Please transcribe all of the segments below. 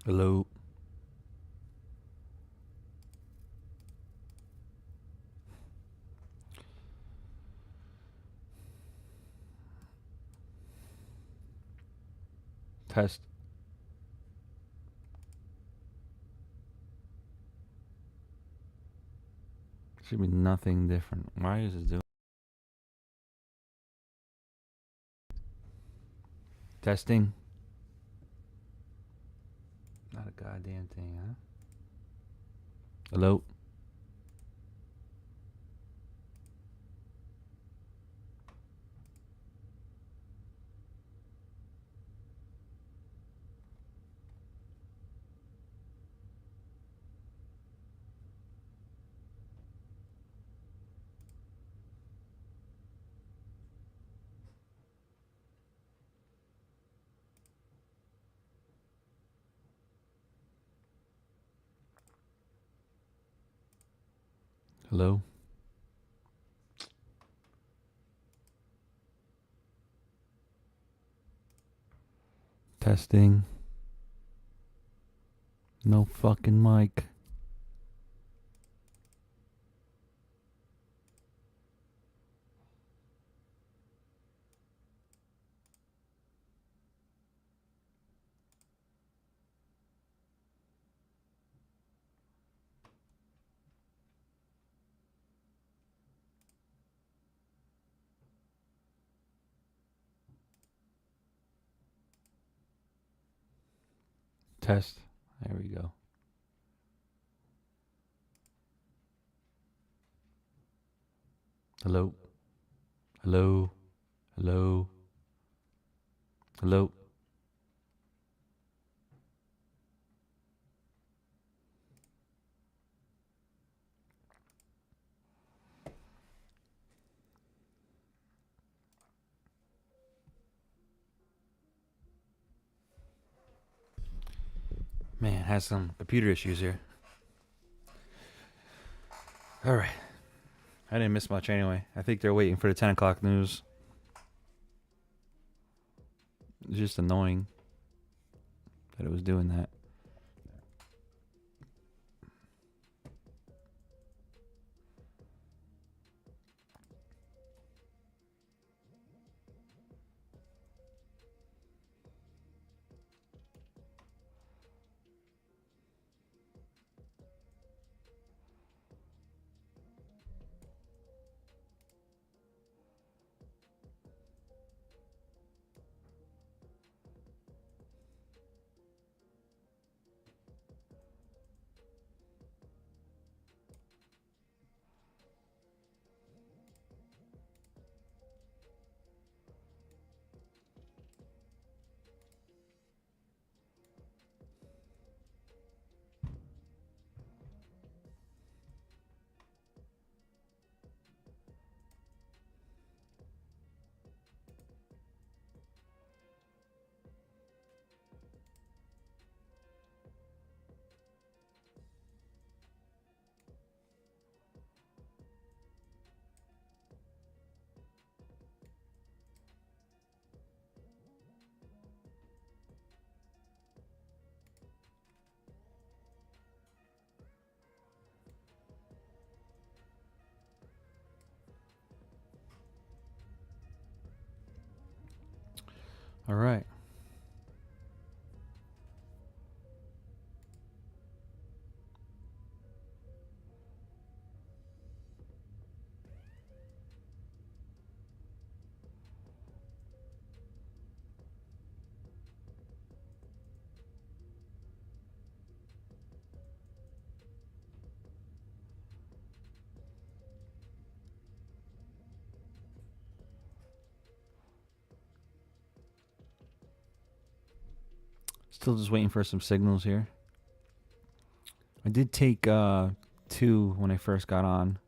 Hello. Test. Should be nothing different. Why is it doing? Testing. Not a goddamn thing, huh? Hello. Hello. Testing. No fucking mic. Test. There we go. Hello. Hello. Hello. Hello. Man, has some computer issues here. All right. I didn't miss much anyway. I think they're waiting for the 10 o'clock news. It's just annoying that it was doing that. All right. Still just waiting for some signals here. I did take 2 when I first got on.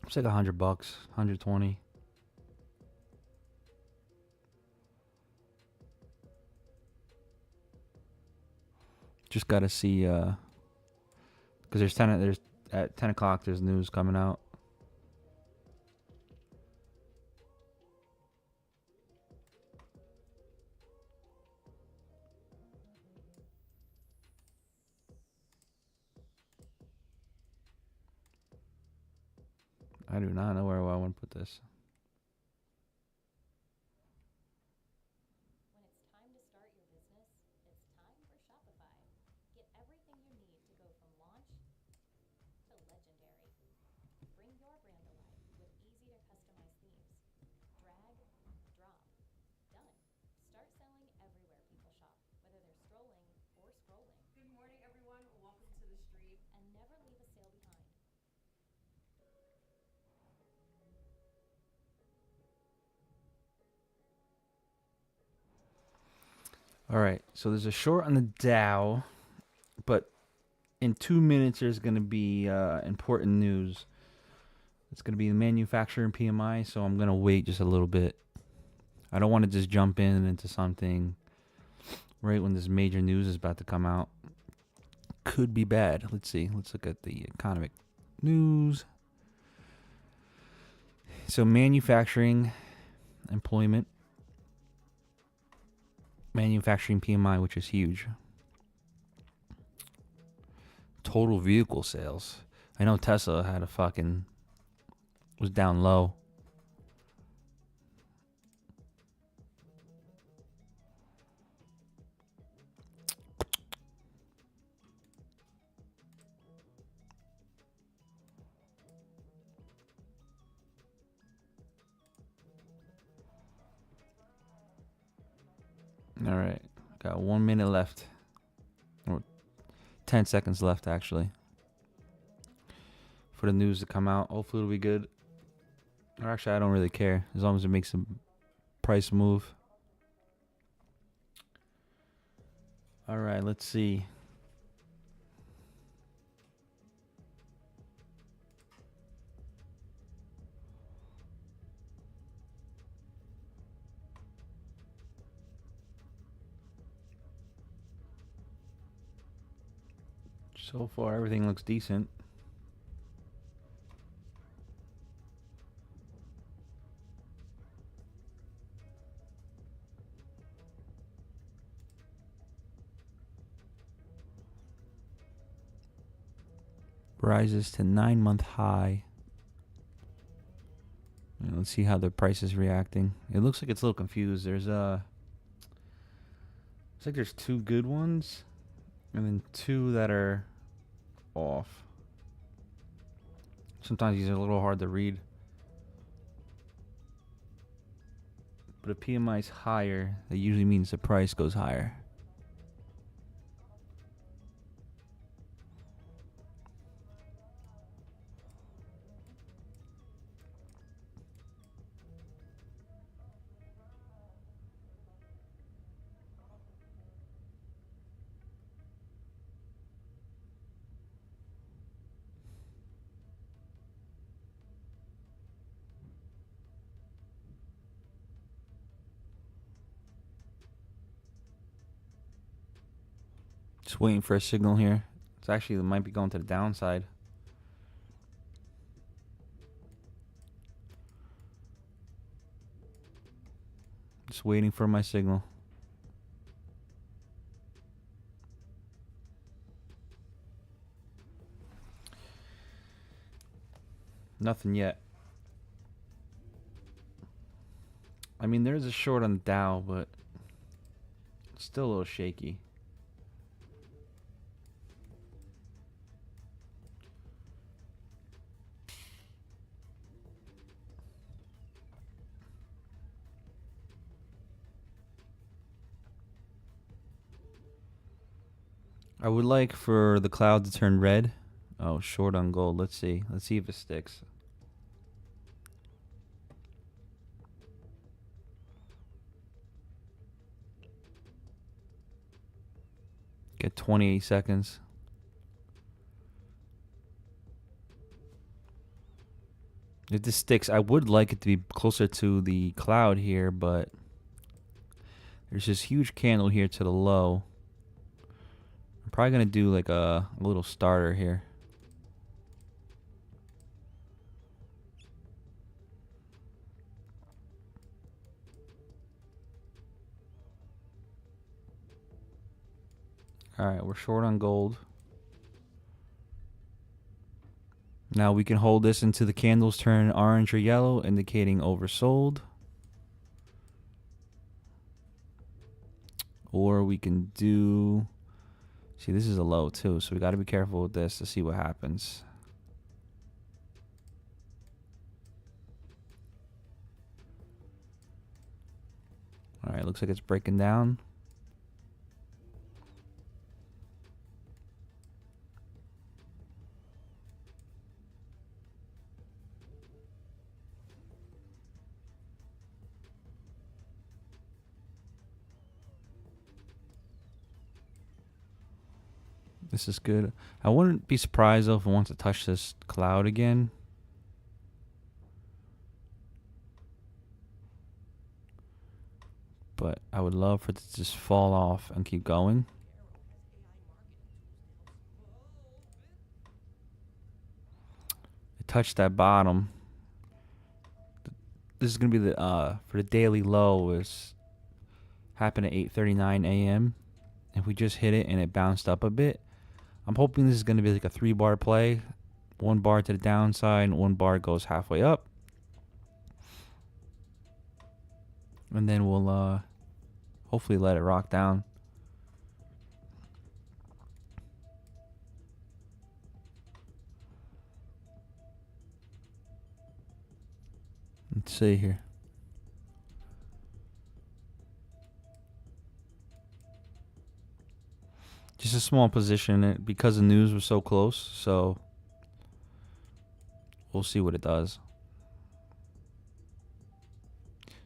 It's like $100, 120. Just gotta see, because there's at 10 o'clock there's news coming out. I do not know where I want to put this. When it's time to start your business, it's time for Shopify. Get everything you need to go from launch to legendary. Bring your brand alive with easy to customize themes. Drag, drop, done. Start selling everywhere people shop, whether they're strolling or scrolling. Good morning, everyone. Welcome to the stream. And never leave a sale behind. All right, so there's a short on the Dow, but in 2 minutes there's going to be important news. It's going to be the manufacturing PMI, so I'm going to wait just a little bit. I don't want to just jump into something right when this major news is about to come out. Could be bad. Let's see. Let's look at the economic news. So manufacturing, employment, manufacturing PMI, which is huge. Total vehicle sales. I know Tesla had was down low. All right, got 1 minute left, or 10 seconds left actually, for the news to come out. Hopefully it'll be good. Or actually, I don't really care as long as it makes a price move. All right, let's see. So far, everything looks decent. Rises to 9-month high. Let's see how the price is reacting. It looks like it's a little confused. It's like there's 2 good ones, and then 2 that are off. Sometimes these are a little hard to read. But if PMI is higher, that usually means the price goes higher. Just waiting for a signal here. It's actually, it might be going to the downside. Just waiting for my signal. Nothing yet. I mean, there's a short on the Dow, but it's still a little shaky. I would like for the cloud to turn red. Oh, short on gold. Let's see. Let's see if it sticks. Get 28 seconds. If this sticks, I would like it to be closer to the cloud here, but there's this huge candle here to the low. I'm probably going to do like a little starter here. All right, we're short on gold. Now we can hold this until the candles turn orange or yellow, indicating oversold. Or we can do... See, this is a low too, so we got to be careful with this to see what happens. All right, looks like it's breaking down. This is good. I wouldn't be surprised though if it wants to touch this cloud again. But I would love for it to just fall off and keep going. It touched that bottom. This is gonna be the for the daily low. Is happened at 8:39 a.m. If we just hit it and it bounced up a bit, I'm hoping this is gonna be like a 3-bar play. 1 bar to the downside and 1 bar goes halfway up. And then we'll hopefully let it rock down. Let's see here. Just a small position because the news was so close, so we'll see what it does.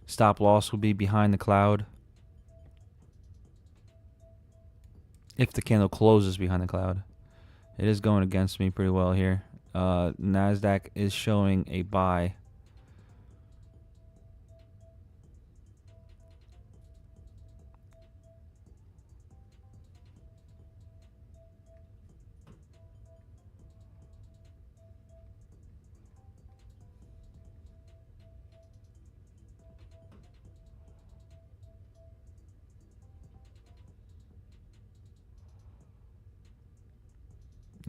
Stop loss will be behind the cloud. If the candle closes behind the cloud. It is going against me pretty well here. NASDAQ is showing a buy.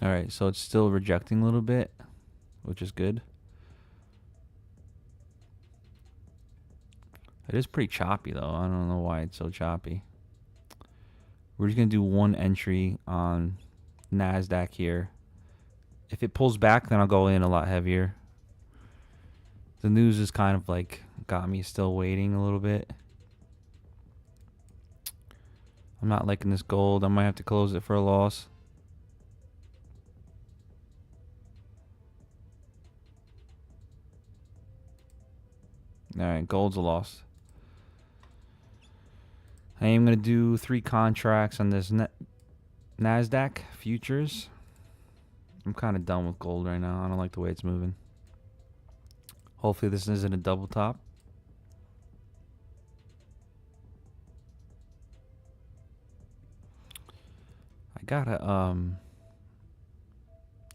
All right, so it's still rejecting a little bit, which is good. It is pretty choppy though. I don't know why it's so choppy. We're just gonna do 1 entry on NASDAQ here. If it pulls back, then I'll go in a lot heavier. The news is kind of like got me still waiting a little bit. I'm not liking this gold. I might have to close it for a loss. All right, gold's a loss. I am going to do 3 contracts on this NASDAQ futures. I'm kind of done with gold right now. I don't like the way it's moving. Hopefully this isn't a double top. I gotta,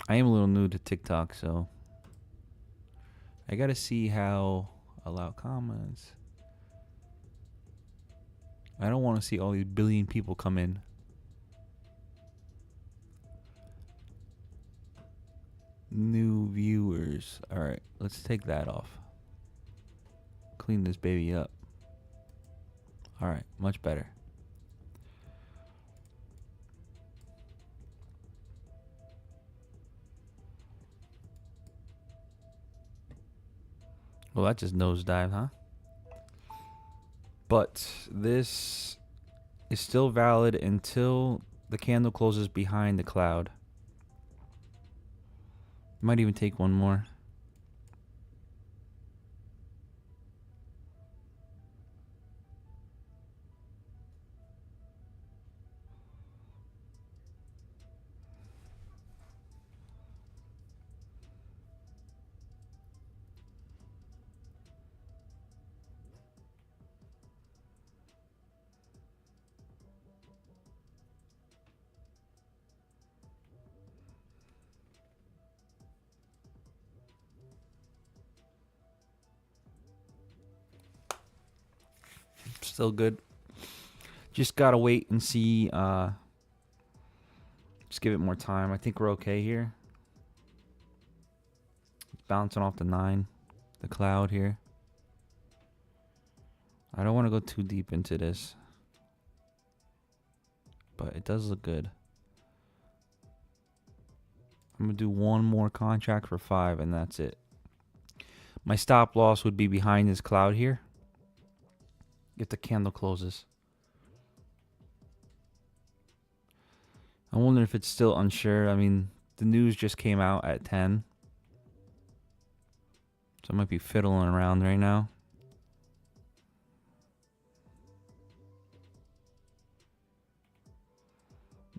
I am a little new to TikTok, so I gotta see how allow comments. I don't want to see all these billion people come in. New viewers. All right, let's take that off. Clean this baby up. All right, much better. Well, that just nosedived, huh? But this is still valid until the candle closes behind the cloud. Might even take 1 more. Still good. Just gotta wait and see. Just give it more time. I think we're okay here. bouncing off the 9, the cloud here. I don't want to go too deep into this, but it does look good. I'm going to do one more contract for 5, and that's it. My stop loss would be behind this cloud here if the candle closes. I wonder if it's still unsure. I mean, the news just came out at 10. So I might be fiddling around right now.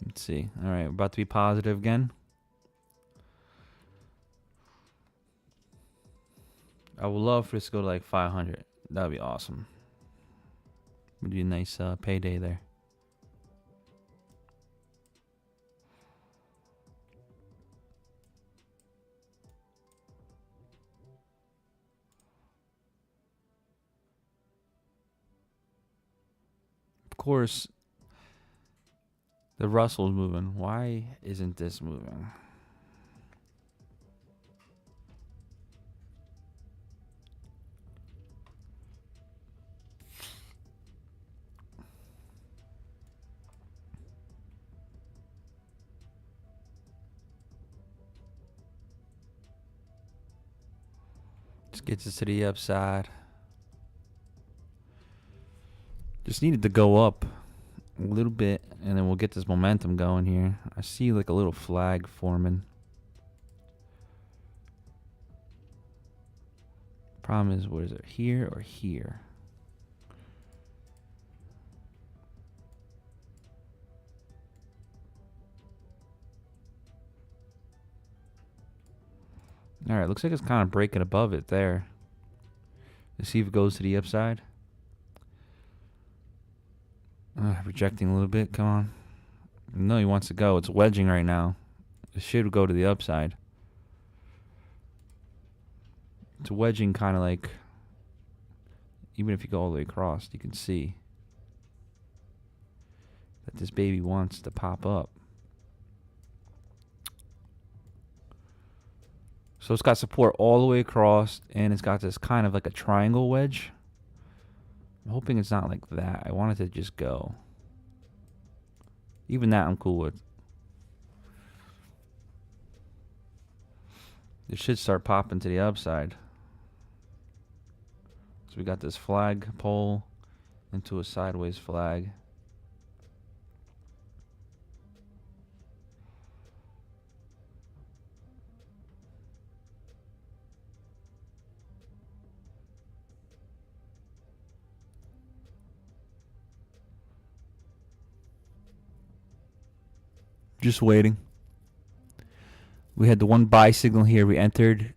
Let's see. All right, we're about to be positive again. I would love for this to go to like 500. That would be awesome. Would be a nice payday there. Of course, the Russell's moving. Why isn't this moving? Just gets us to the upside. Just needed to go up a little bit, and then we'll get this momentum going here. I see like a little flag forming. Problem is, what is it? Here or here? All right, looks like it's kind of breaking above it there. Let's see if it goes to the upside. Rejecting a little bit. Come on. No, he wants to go. It's wedging right now. It should go to the upside. It's wedging kind of like, even if you go all the way across, you can see that this baby wants to pop up. So it's got support all the way across, and it's got this kind of like a triangle wedge. I'm hoping it's not like that. I want it to just go. Even that I'm cool with. It should start popping to the upside. So we got this flag pole into a sideways flag. Just waiting. We had the one buy signal here. We entered.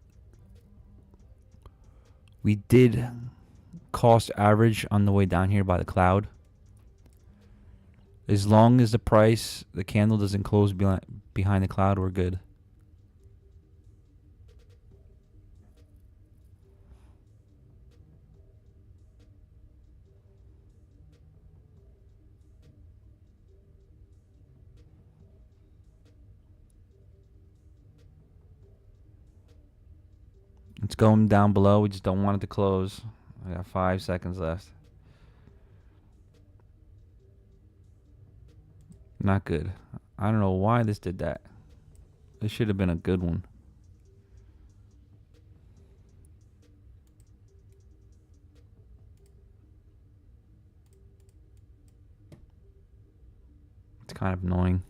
We did cost average on the way down here by the cloud. As long as the price, the candle doesn't close behind the cloud, we're good. It's going down below. We just don't want it to close. I got 5 seconds left. Not good. I don't know why this did that. This should have been a good one. It's kind of annoying.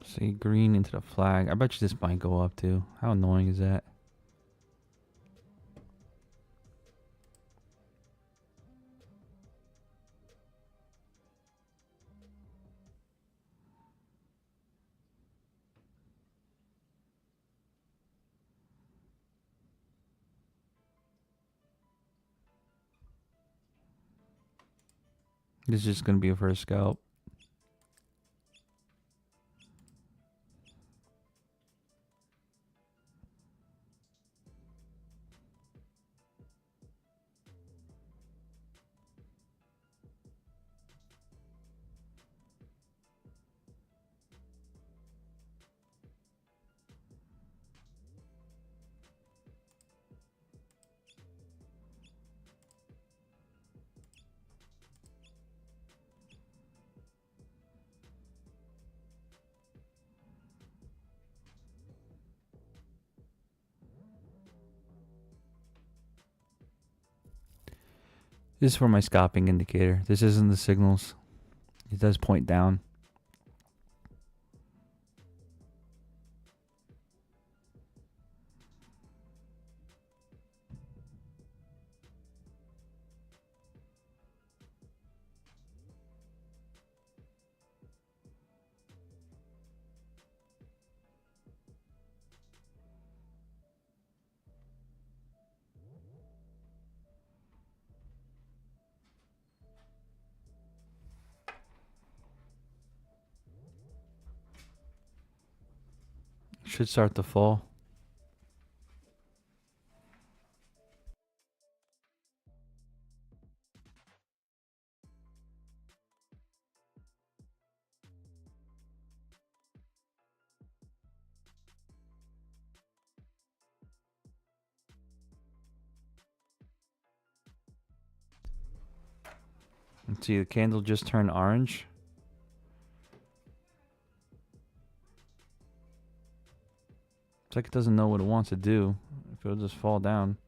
See, green into the flag. I bet you this might go up too. How annoying is that? This is just gonna be a first scalp. This is for my scalping indicator. This isn't the signals. It does point down. Should start to fall. Let's see, the candle just turned orange. It's like it doesn't know what it wants to do. If it'll just fall down.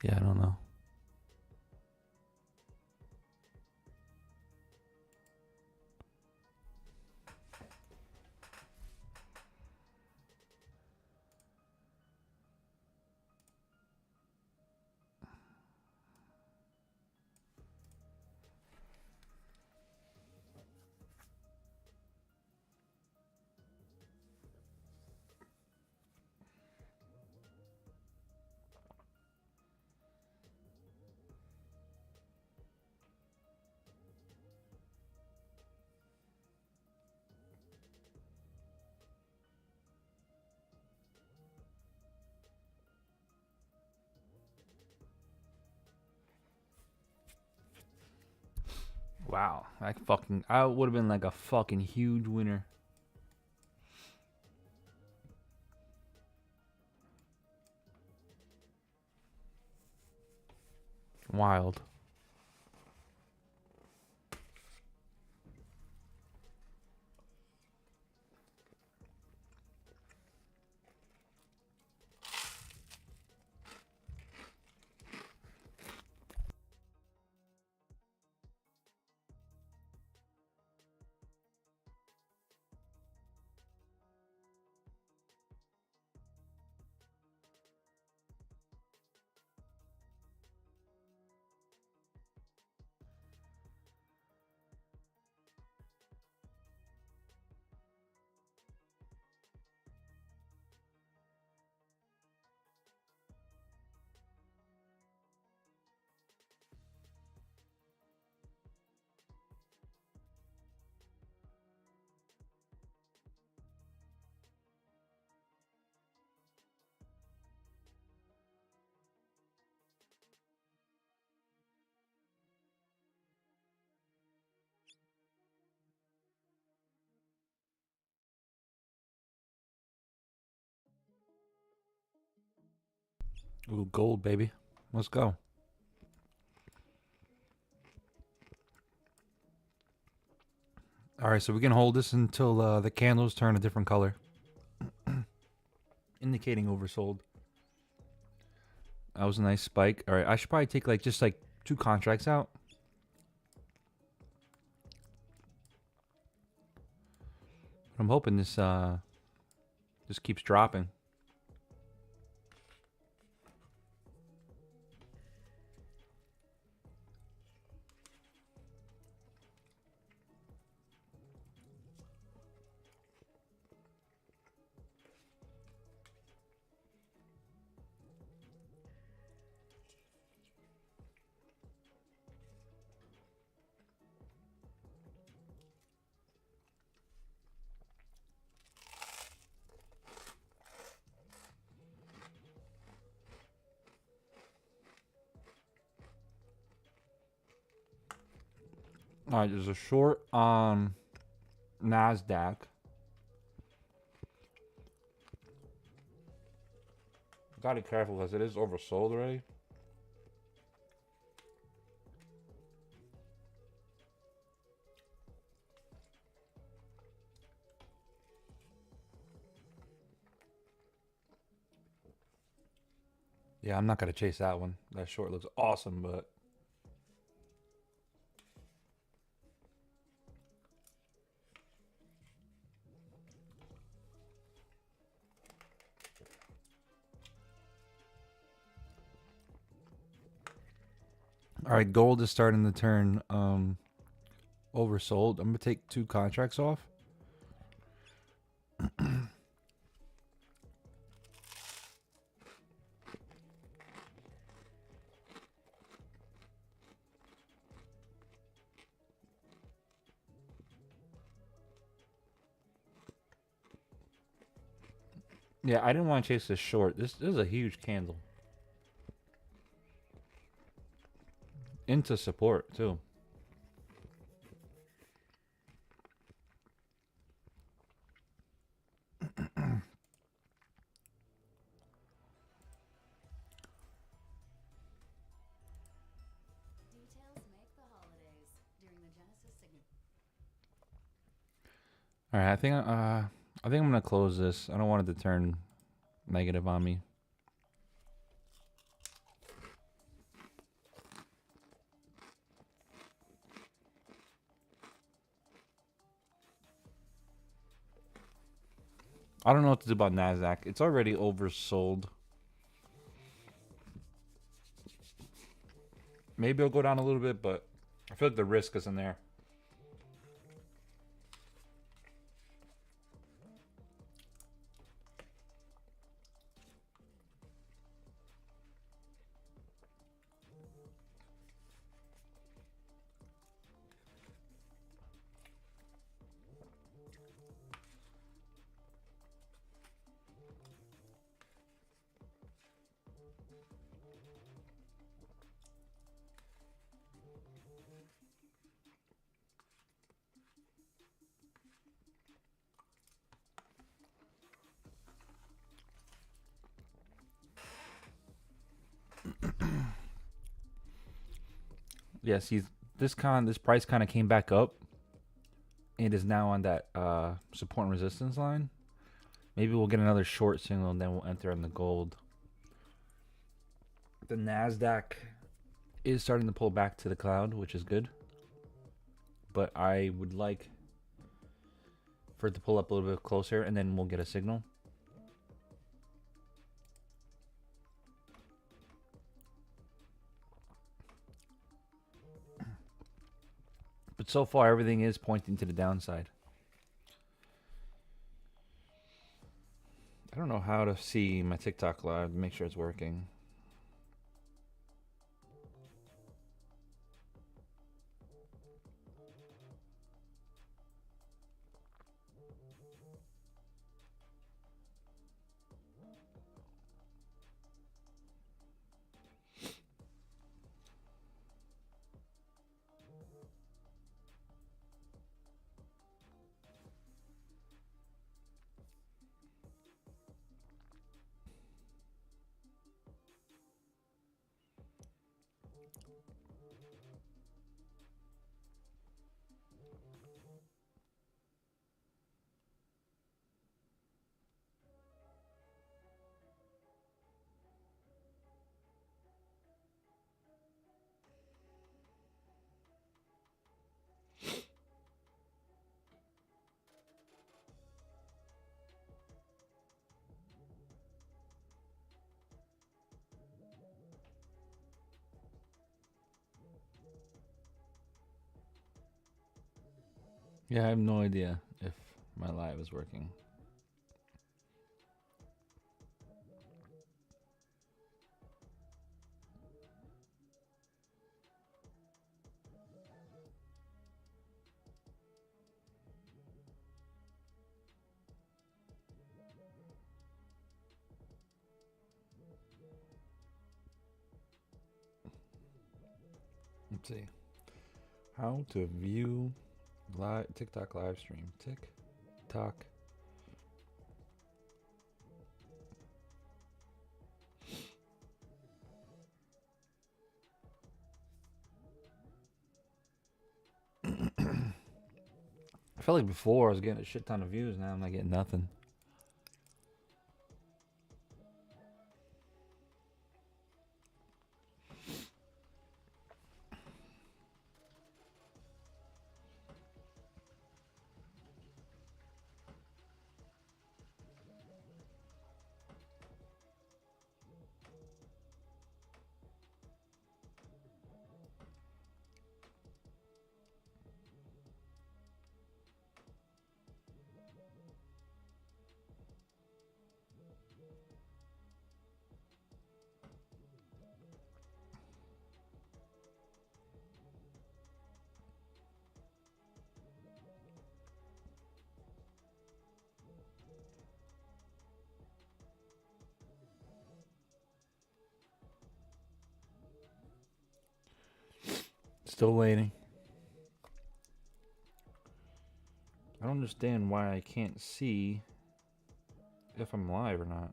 Yeah, I don't know. Wow, I would have been like a fucking huge winner. Wild. Ooh, gold, baby. Let's go. All right, so we can hold this until the candles turn a different color, indicating oversold. That was a nice spike. All right, I should probably take just like 2 contracts out. I'm hoping this just keeps dropping. All right, there's a short on NASDAQ. Gotta be careful because it is oversold already. Yeah, I'm not gonna chase that one. That short looks awesome, but all right, gold is starting to turn oversold. I'm gonna take 2 contracts off. Yeah, I didn't want to chase this short. This is a huge candle. Into support too. Details make the holidays during the Genesis signature. All right, I think I'm gonna close this. I don't want it to turn negative on me. I don't know what to do about NASDAQ. It's already oversold. Maybe it'll go down a little bit, but I feel like the risk isn't there. Yeah, see, this price kind of came back up. It is now on that support and resistance line. Maybe we'll get another short signal and then we'll enter in the gold. The NASDAQ is starting to pull back to the cloud, which is good. But I would like for it to pull up a little bit closer and then we'll get a signal. But so far, everything is pointing to the downside. I don't know how to see my TikTok live to make sure it's working. Yeah, I have no idea if my live is working. Let's see. How to view live TikTok live stream. TikTok. I felt like before I was getting a shit ton of views. Now I'm not getting nothing. Still waiting. I don't understand why I can't see if I'm live or not.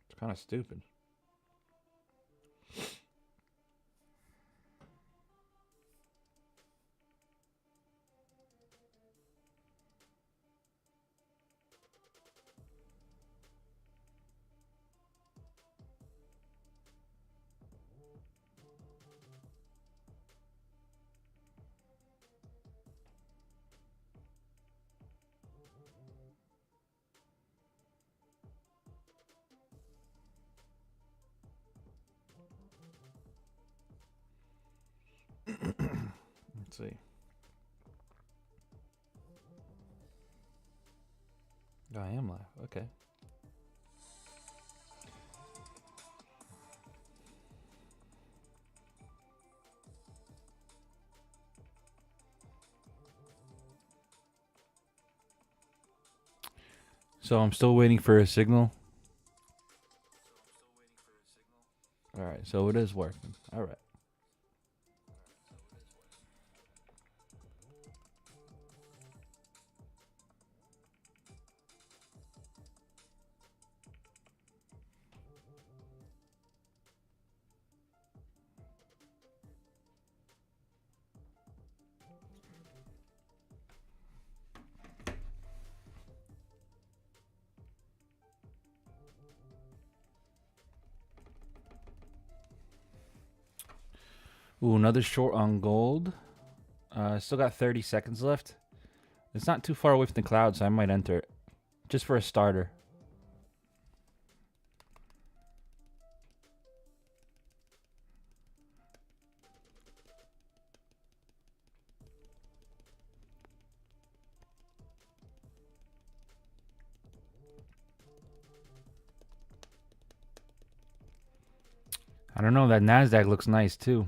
It's kind of stupid. Let's see. Oh, I am live. Okay. So I'm still waiting for a signal. All right, so it is working. All right. Ooh, another short on gold. Still got 30 seconds left. It's not too far away from the cloud, so I might enter it. Just for a starter. I don't know. That NASDAQ looks nice, too.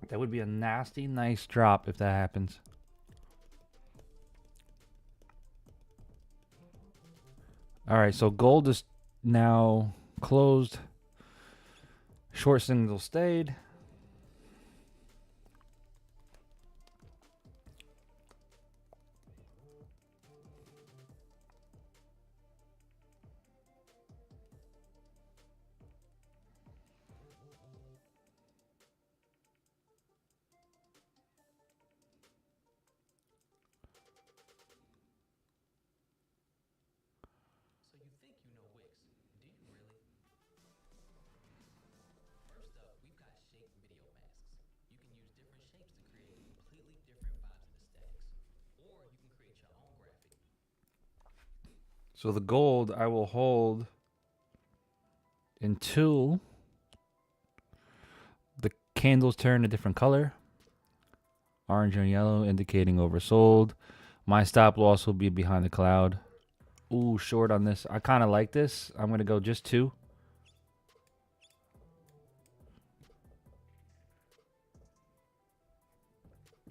That would be a nasty, nice drop if that happens. All right, so gold is now closed. Short signal stayed. So you think you know Wix. Do you really? First up, we've got shape video masks. You can use different shapes to create completely different vibes in aesthetics. Or you can create your own graphic. So the gold I will hold until the candles turn a different color. Orange and yellow indicating oversold. My stop loss will be behind the cloud. Ooh, short on this. I kind of like this. I'm going to go just 2.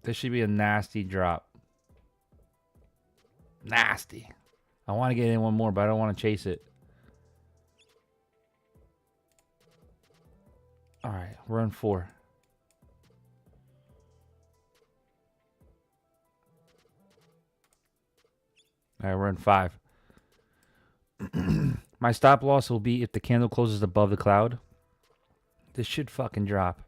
This should be a nasty drop. Nasty. I want to get in one more, but I don't want to chase it. All right, we're on 4. All right, we're in 5. My stop loss will be if the candle closes above the cloud. This should fucking drop.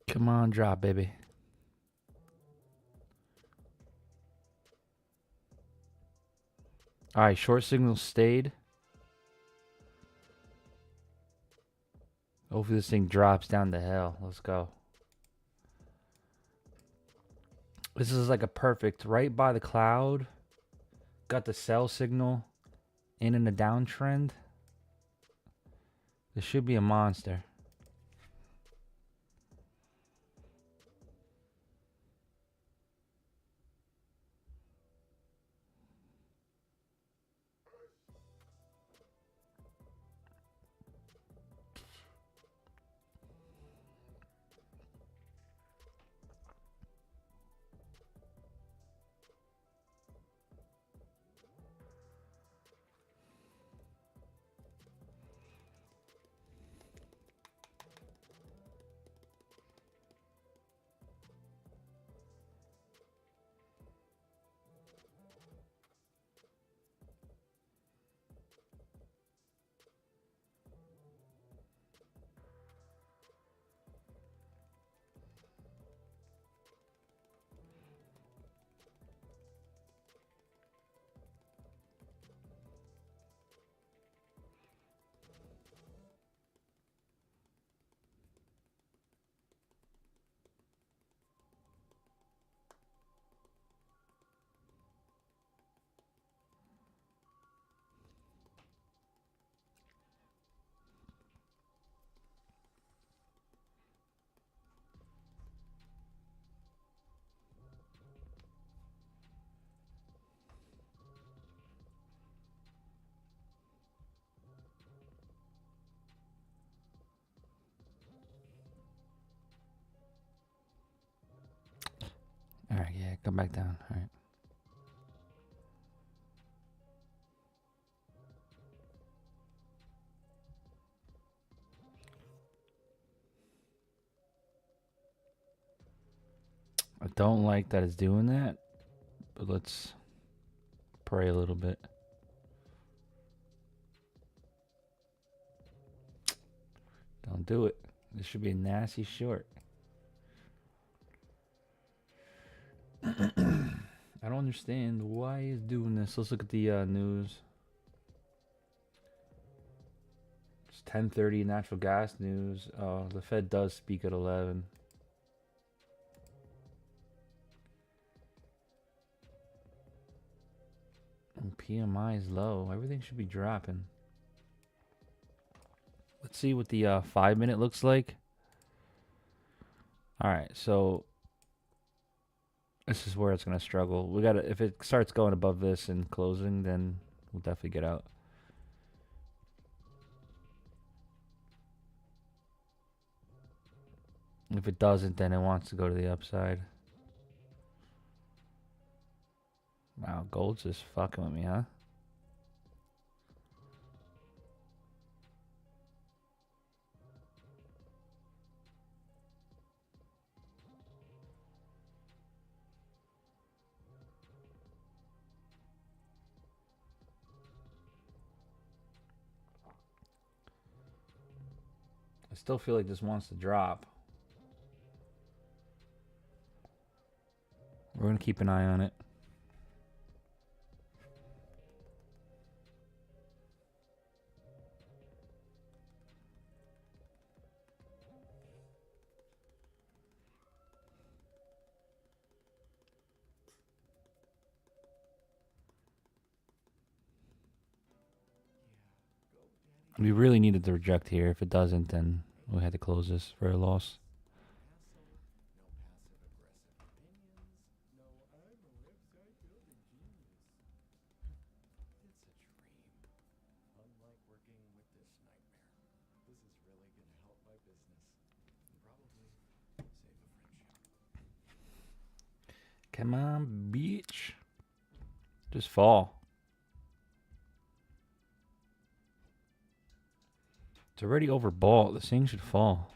Come on, drop, baby. All right, short signal stayed. Hopefully this thing drops down to hell. Let's go. This is like a perfect right by the cloud. Got the sell signal in a downtrend. This should be a monster. All right, yeah, come back down. All right. I don't like that it's doing that, but let's pray a little bit. Don't do it. This should be a nasty short. I don't understand why he's doing this. Let's look at the news. It's 10:30 natural gas news. Oh, the Fed does speak at 11. And PMI is low. Everything should be dropping. Let's see what the 5-minute looks like. All right, so this is where it's gonna struggle. We gotta, if it starts going above this and closing, then we'll definitely get out. If it doesn't, then it wants to go to the upside. Wow, gold's just fucking with me, huh? I still feel like this wants to drop. We're gonna keep an eye on it. We really needed to reject here. If it doesn't, then we had to close this for a loss. Come on, bitch. Just fall. It's already overbought. This thing should fall.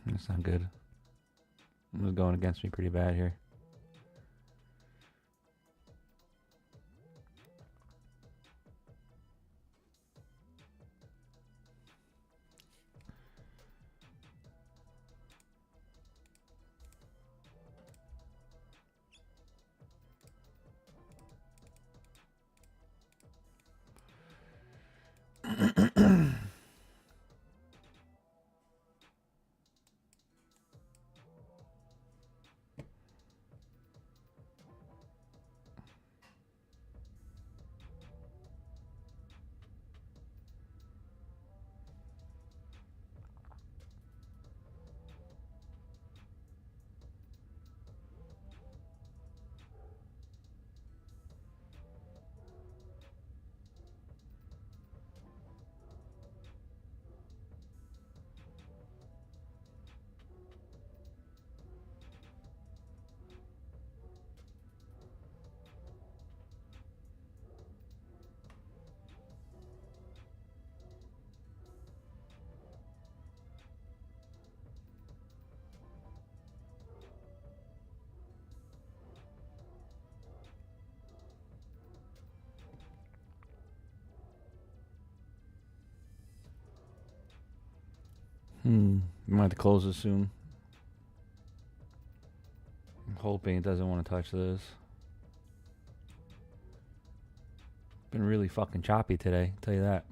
That's not good. It was going against me pretty bad here. We might have to close this soon. I'm hoping it doesn't want to touch this. Been really fucking choppy today, I'll tell you that.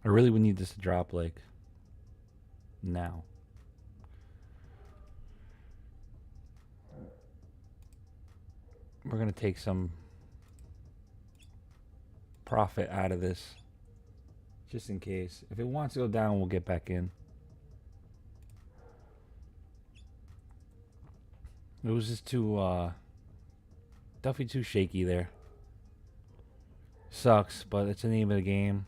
I really would need this to drop like now. We're gonna take some profit out of this just in case. If it wants to go down, we'll get back in. It was just too definitely too shaky there. Sucks, but it's the name of the game.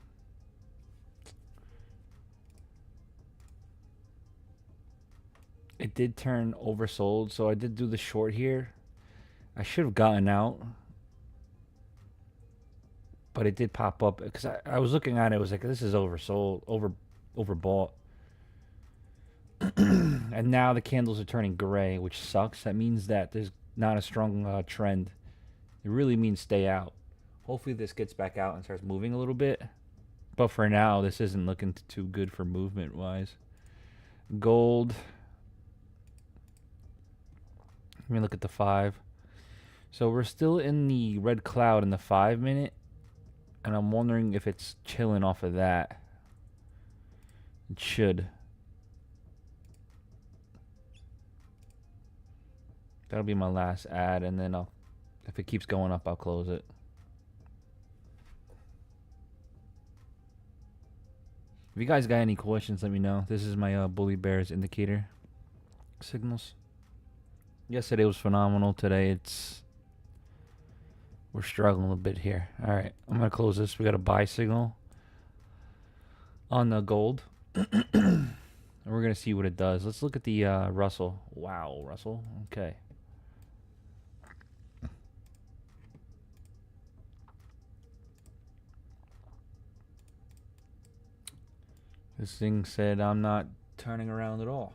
It did turn oversold, so I did do the short here. I should have gotten out, but it did pop up because I was looking at it. It was like, this is oversold, overbought. And now the candles are turning gray, which sucks. That means that there's not a strong trend. It really means stay out. Hopefully this gets back out and starts moving a little bit. But for now, this isn't looking too good for movement wise. Gold. Let me look at the 5. So we're still in the red cloud in the 5 minute. And I'm wondering if it's chilling off of that. It should. That'll be my last ad, and then if it keeps going up, I'll close it. If you guys got any questions, let me know. This is my Bully Bears indicator signals. Yesterday was phenomenal. Today it's We're struggling a bit here. All right, I'm gonna close this. We got a buy signal on the gold. And we're gonna see what it does. Let's look at the Russell. Wow, Russell. Okay. This thing said I'm not turning around at all.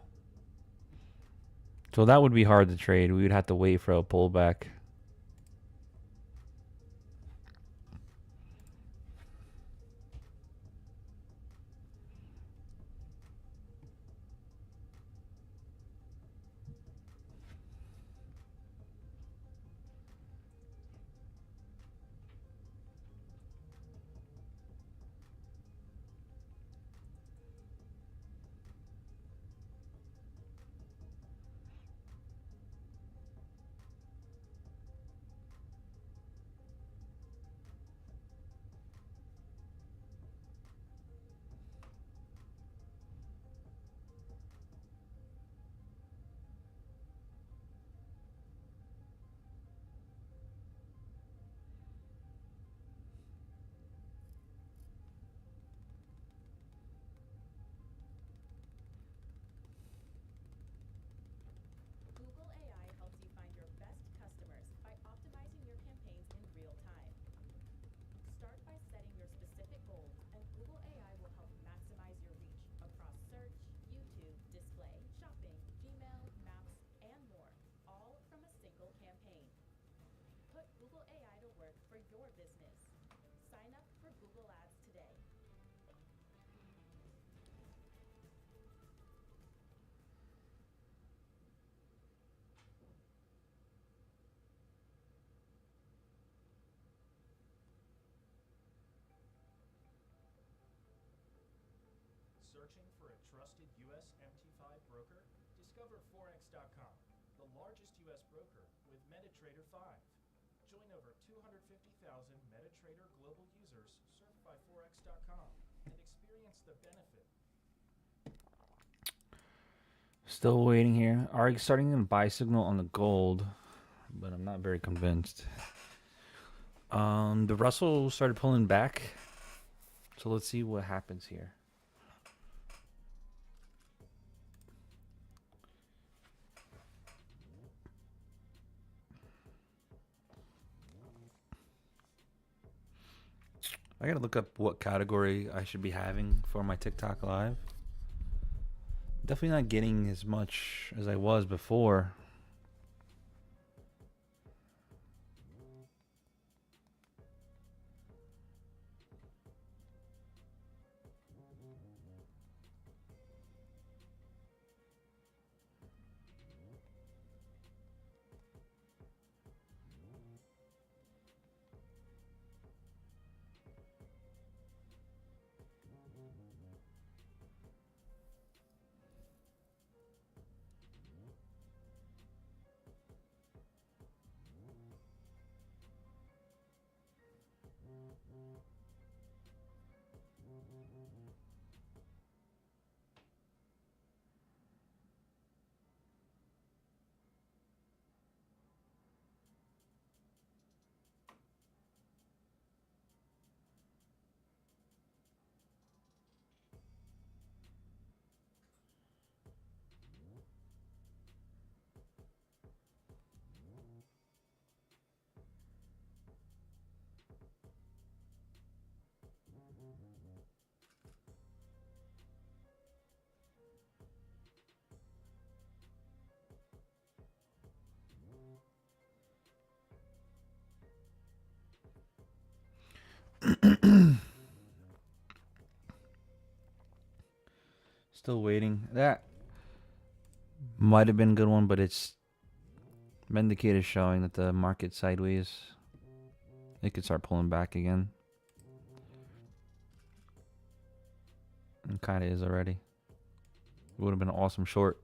So that would be hard to trade. We would have to wait for a pullback. Google AI helps you find your best customers by optimizing your campaigns in real time. Start by setting your specific goals, and Google AI will help maximize your reach across search, YouTube, display, shopping, Gmail, Maps, and more, all from a single campaign. Put Google AI to work for your business. Sign up for Google Ads today. Searching for a trusted U.S. MT5 broker? Discover Forex.com, the largest U.S. broker with MetaTrader 5. Join over 250,000 MetaTrader global users served by Forex.com and experience the benefit. Still waiting here. Already starting to buy signal on the gold, but I'm not very convinced. The Russell started pulling back, so let's see what happens here. I gotta look up what category I should be having for my TikTok live. Definitely not getting as much as I was before. Still waiting. That might have been a good one, but it's indicator showing that the market sideways. It could start pulling back again. It kind of is already. It would have been an awesome short.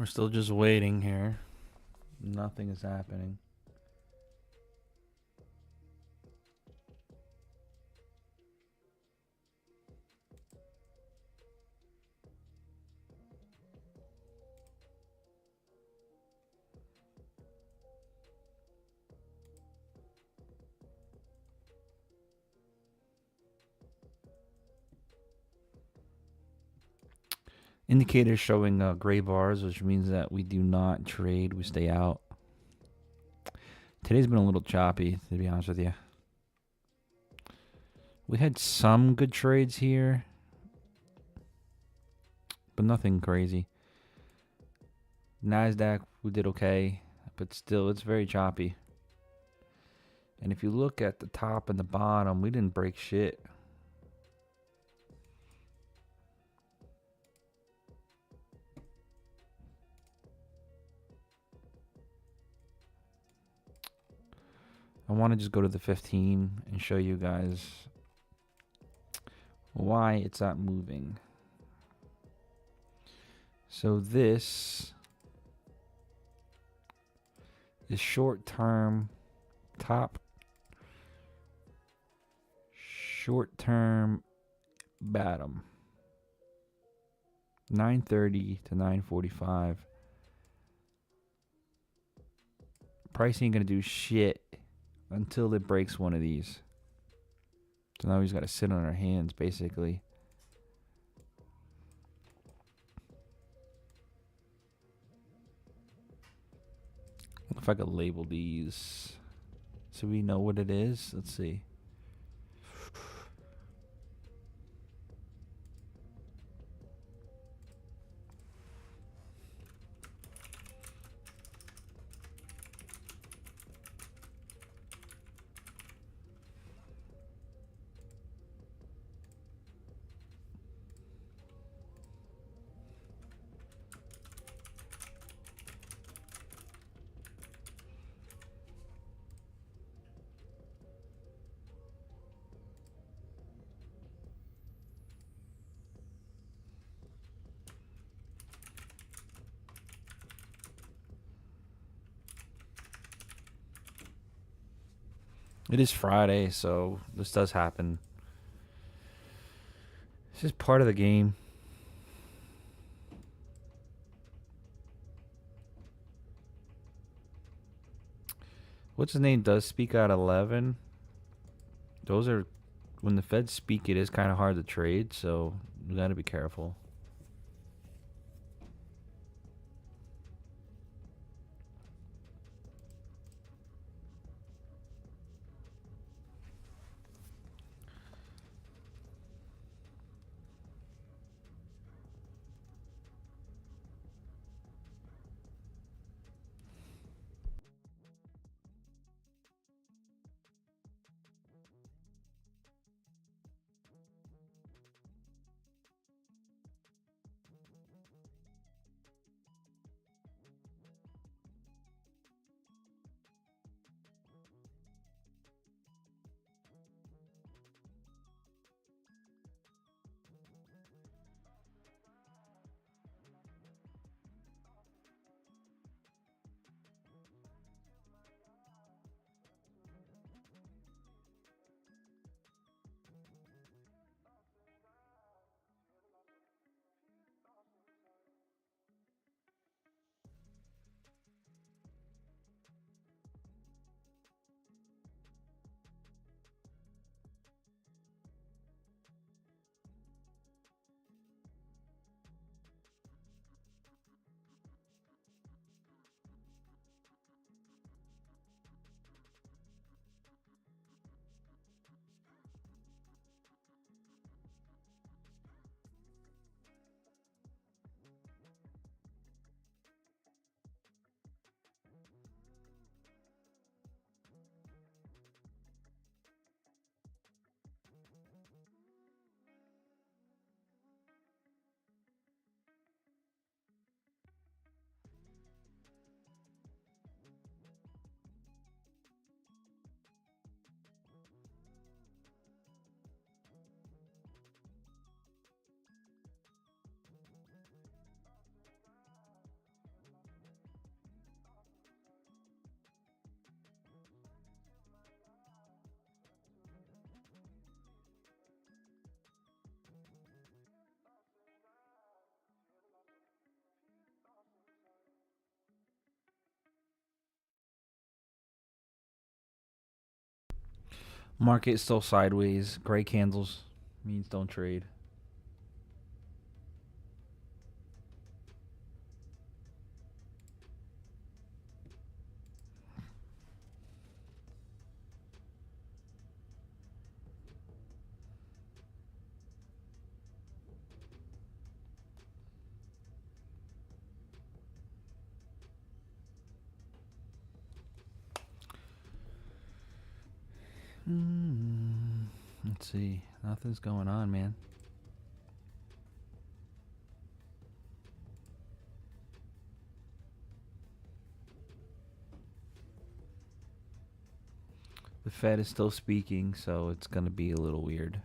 We're still just waiting here. Nothing is happening. Indicators showing gray bars, which means that we do not trade. We stay out. Today's been a little choppy, to be honest with you. We had some good trades here, but nothing crazy. NASDAQ, we did okay, but still, it's very choppy. And if you look at the top and the bottom, we didn't break shit. I want to just go to the 15 and show you guys why it's not moving. So this is short-term top, short-term bottom, 930 to 945. Price ain't gonna do shit until it breaks one of these. So now he's got to sit on our hands, basically. If I could label these so we know what it is. Let's see. It is Friday, so this does happen. It's just part of the game. What's his name does speak out 11. Those are, when the Feds speak, it is kind of hard to trade, so you got to be careful. Market still sideways. Gray candles means don't trade. Let's see. Nothing's going on, man. The Fed is still speaking, so it's going to be a little weird.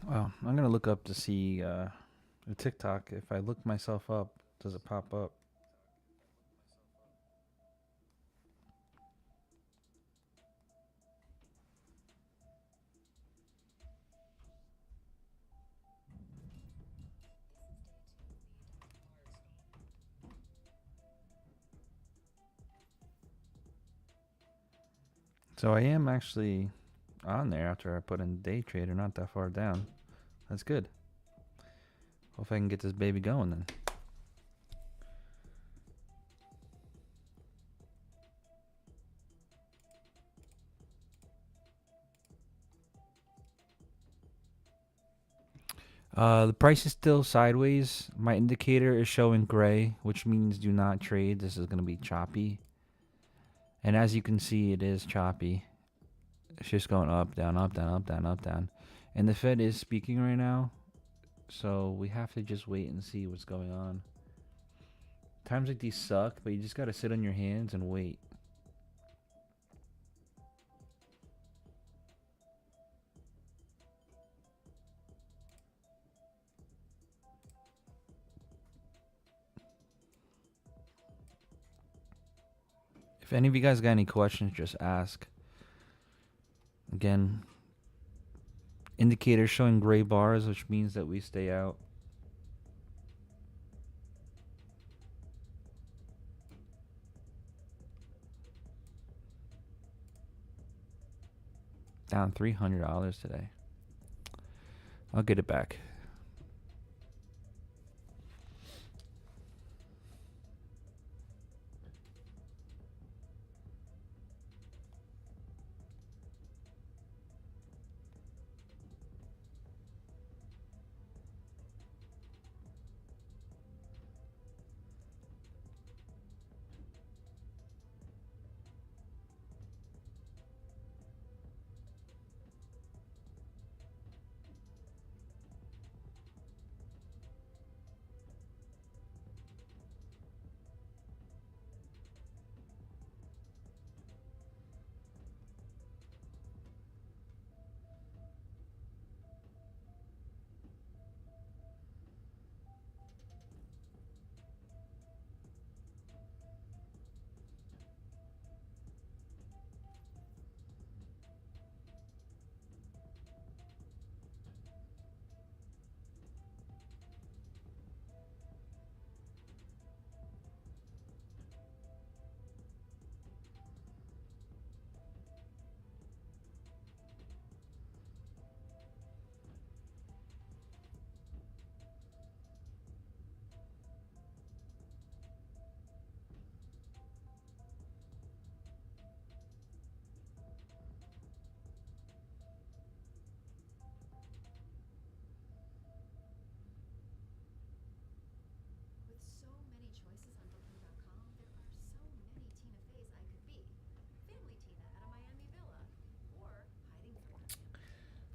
Well, I'm going to look up to see the TikTok. If I look myself up, does it pop up? So I am actually on there after I put in day trader, not that far down. That's good. Hope I can get this baby going then. The price is still sideways. My indicator is showing gray, which means do not trade. This is going to be choppy. And as you can see, it is choppy. It's just going up, down, up, down, up, down, up, down. And the Fed is speaking right now. So we have to just wait and see what's going on. Times like these suck, but you just got to sit on your hands and wait. If any of you guys got any questions, just ask. Again, indicator showing gray bars, which means that we stay out. Down $300 today. I'll get it back.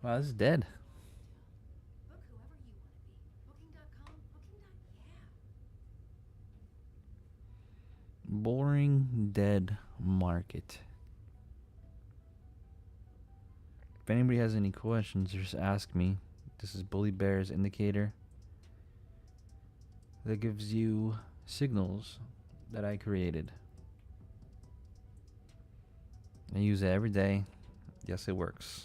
Wow, this is dead. Book whoever you want to be. Booking.com, booking.yeah. Boring, dead market. If anybody has any questions, just ask me. This is Bully Bear's indicator that gives you signals that I created. I use it every day. Yes, it works.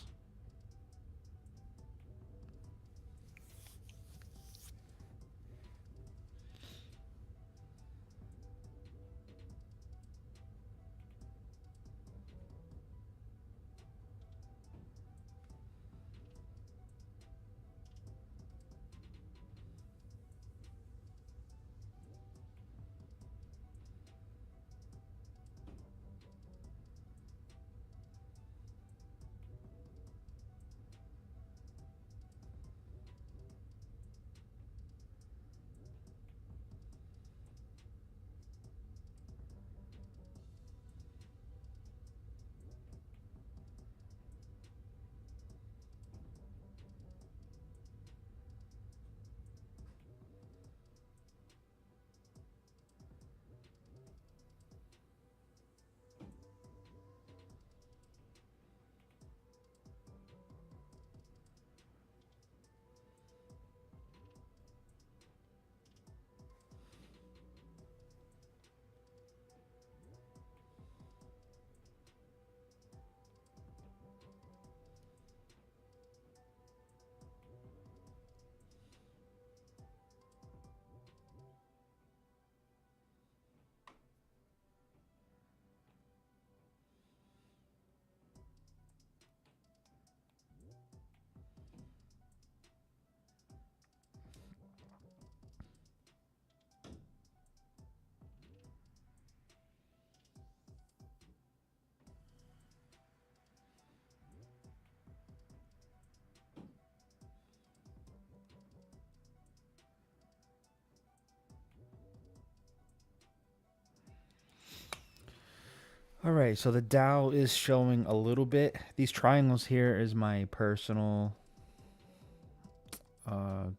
All right, so the Dow is showing a little bit. These triangles here is my personal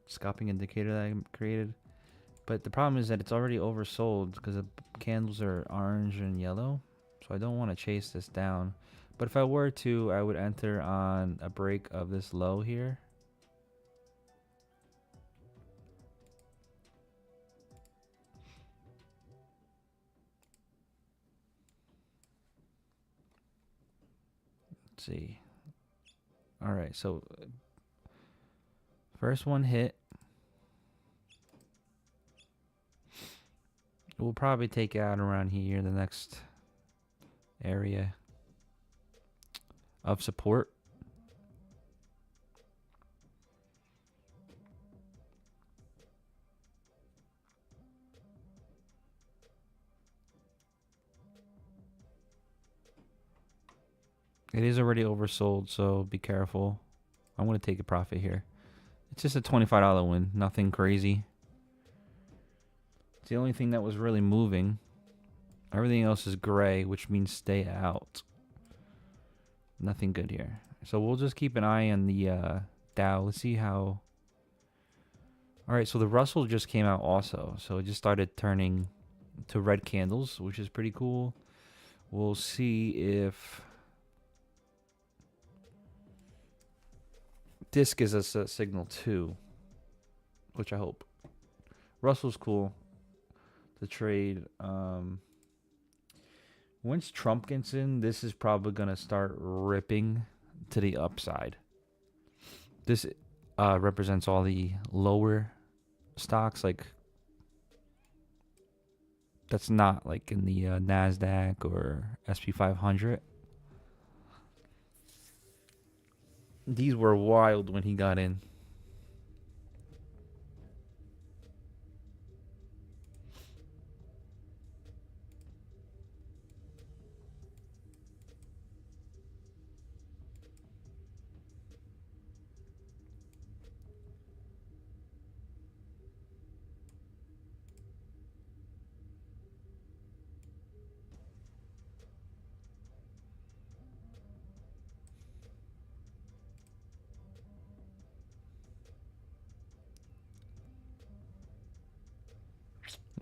scalping indicator that I created. But the problem is that it's already oversold because the candles are orange and yellow. So I don't want to chase this down. But if I were to, I would enter on a break of this low here. Let's see. All right, so first one hit. We'll probably take it out around here, the next area of support. It is already oversold, so be careful. I'm going to take a profit here. It's just a $25 win, nothing crazy. It's the only thing that was really moving. Everything else is gray, which means stay out. Nothing good here. So we'll just keep an eye on the Dow. Let's see how... Alright, so the Russell just came out also. So it just started turning to red candles, which is pretty cool. We'll see if this gives us a signal too, which I hope. Russell's cool to trade. Once Trump gets in, this is probably going to start ripping to the upside. This represents all the lower stocks, like that's not like in the NASDAQ or SP 500. These were wild when he got in.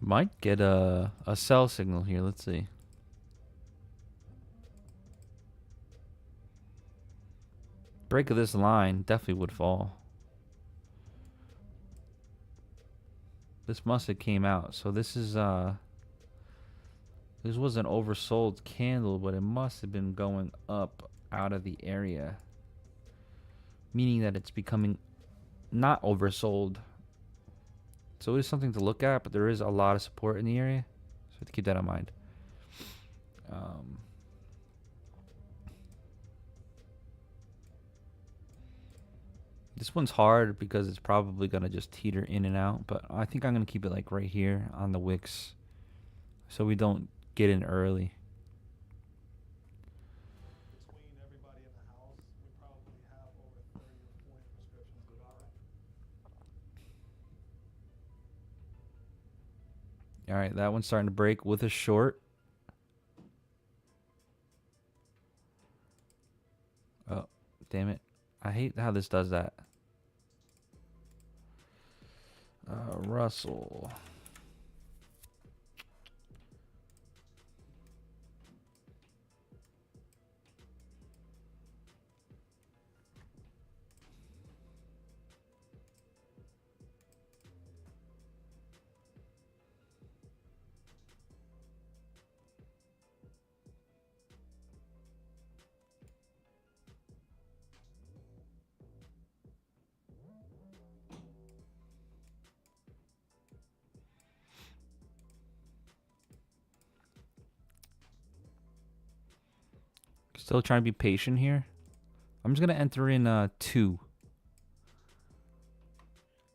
Might get a sell signal here. Let's see. Break of this line definitely would fall. This must have came out. So this is this was an oversold candle, but it must have been going up out of the area. Meaning that it's becoming not oversold. So it is something to look at, but there is a lot of support in the area. So have to keep that in mind. This one's hard because it's probably going to just teeter in and out. But I think I'm going to keep it like right here on the wicks. So we don't get in early. Between everybody in the house, we probably have over 30 or 40 prescriptions with our All right, that one's starting to break with a short. Oh, damn it. I hate how this does that. Russell. Still trying to be patient here. I'm just going to enter in 2.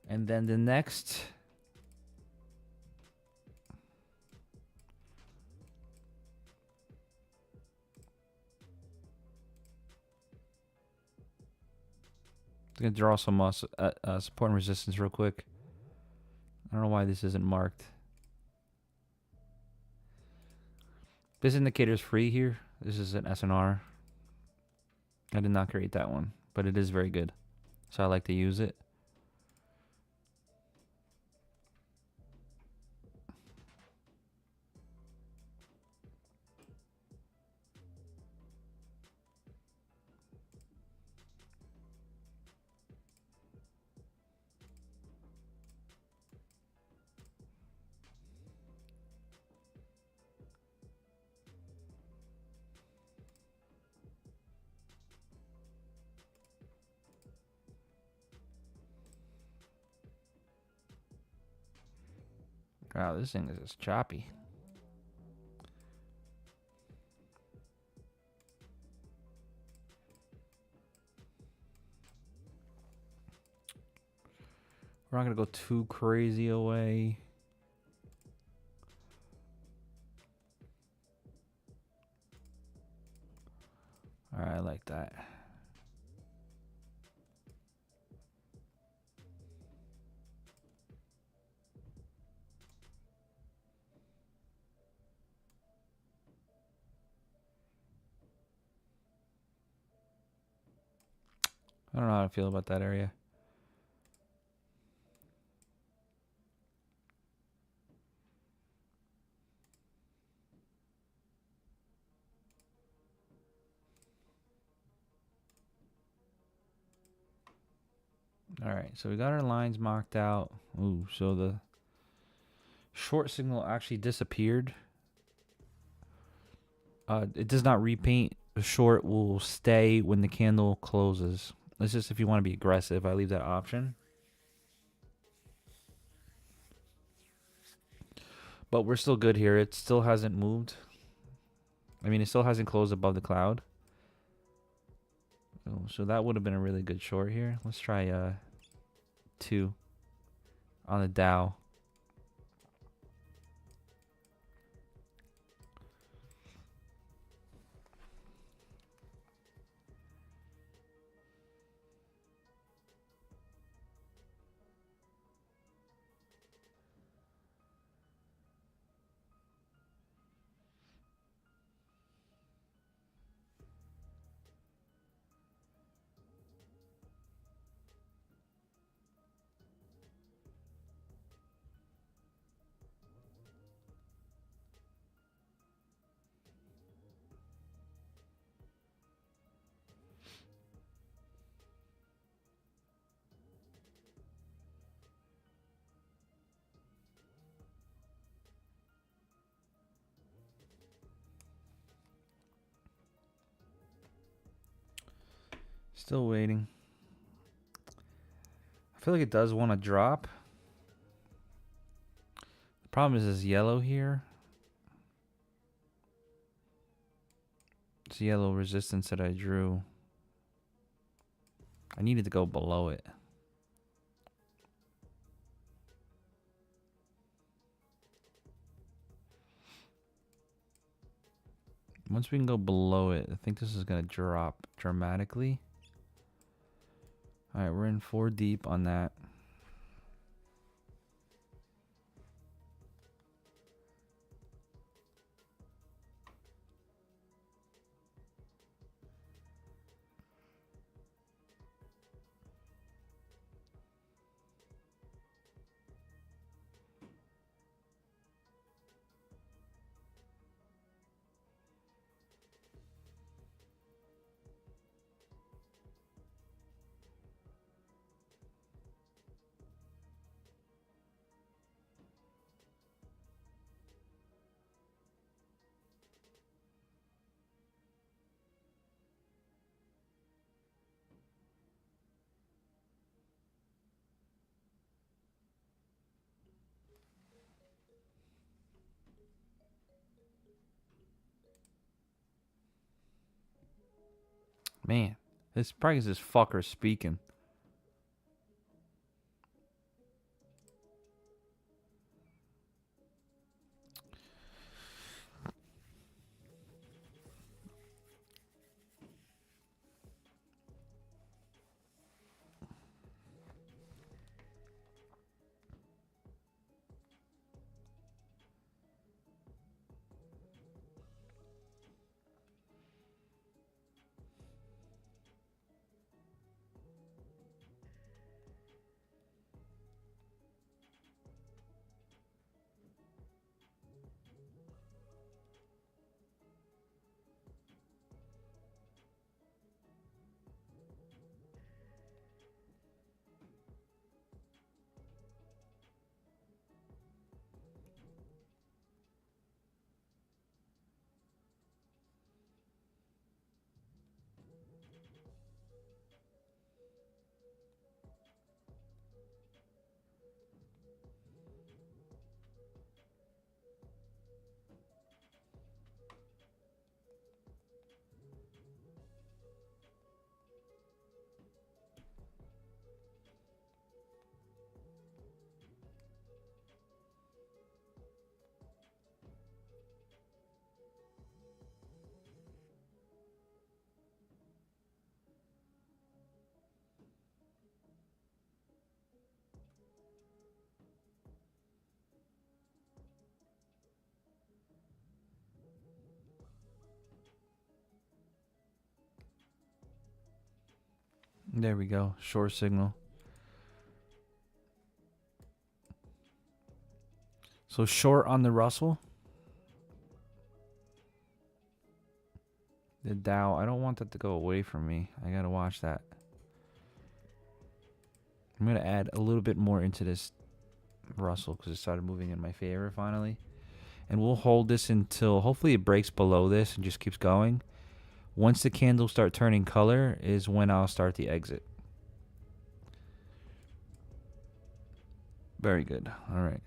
And then the next... I'm going to draw some support and resistance real quick. I don't know why this isn't marked. This indicator is free here. This is an SNR. I did not create that one, but it is very good. So I like to use it. Wow, this thing is just choppy. We're not going to go too crazy away. All right, I like that. I don't know how to feel about that area. All right, so we got our lines marked out. Ooh, so the short signal actually disappeared. It does not repaint. The short will stay when the candle closes. That's just if you want to be aggressive. I leave that option. But we're still good here. It still hasn't moved. I mean, it still hasn't closed above the cloud. Oh, so that would have been a really good short here. Let's try 2 on the Dow. Still waiting. I feel like it does want to drop. The problem is this yellow here. It's yellow resistance that I drew. I needed to go below it. Once we can go below it, I think this is going to drop dramatically. Alright, we're in 4 deep on that. Man, this probably is this fucker speaking. There we go. Short signal. So short on the Russell. The Dow. I don't want that to go away from me. I gotta watch that. I'm gonna add a little bit more into this Russell because it started moving in my favor finally. And we'll hold this until hopefully it breaks below this and just keeps going. Once the candles start turning color is when I'll start the exit. Very good. All right.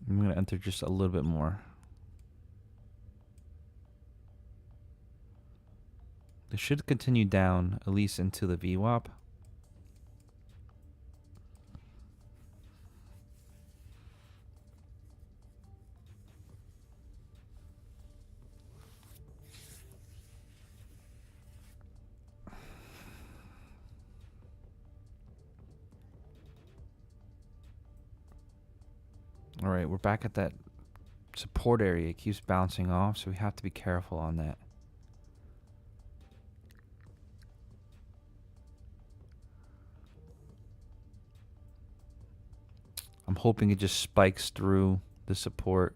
I'm going to enter just a little bit more. This should continue down at least into the VWAP. All right, we're back at that support area. It keeps bouncing off, so we have to be careful on that. I'm hoping it just spikes through the support.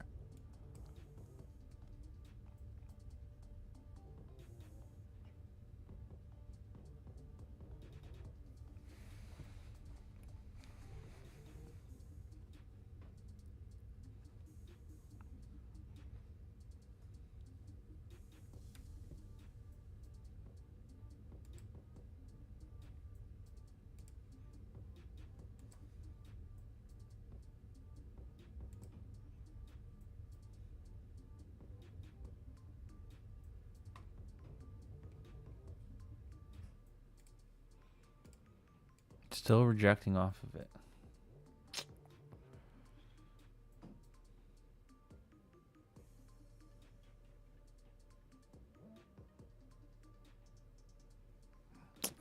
Still rejecting off of it.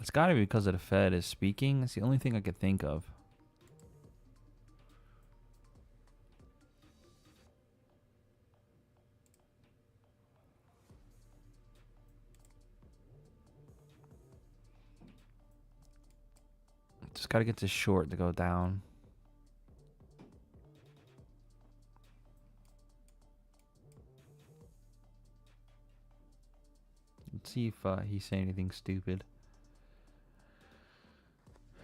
It's got to be because of the Fed is speaking. It's the only thing I could think of. Just got to get this short to go down. Let's see if he's saying anything stupid.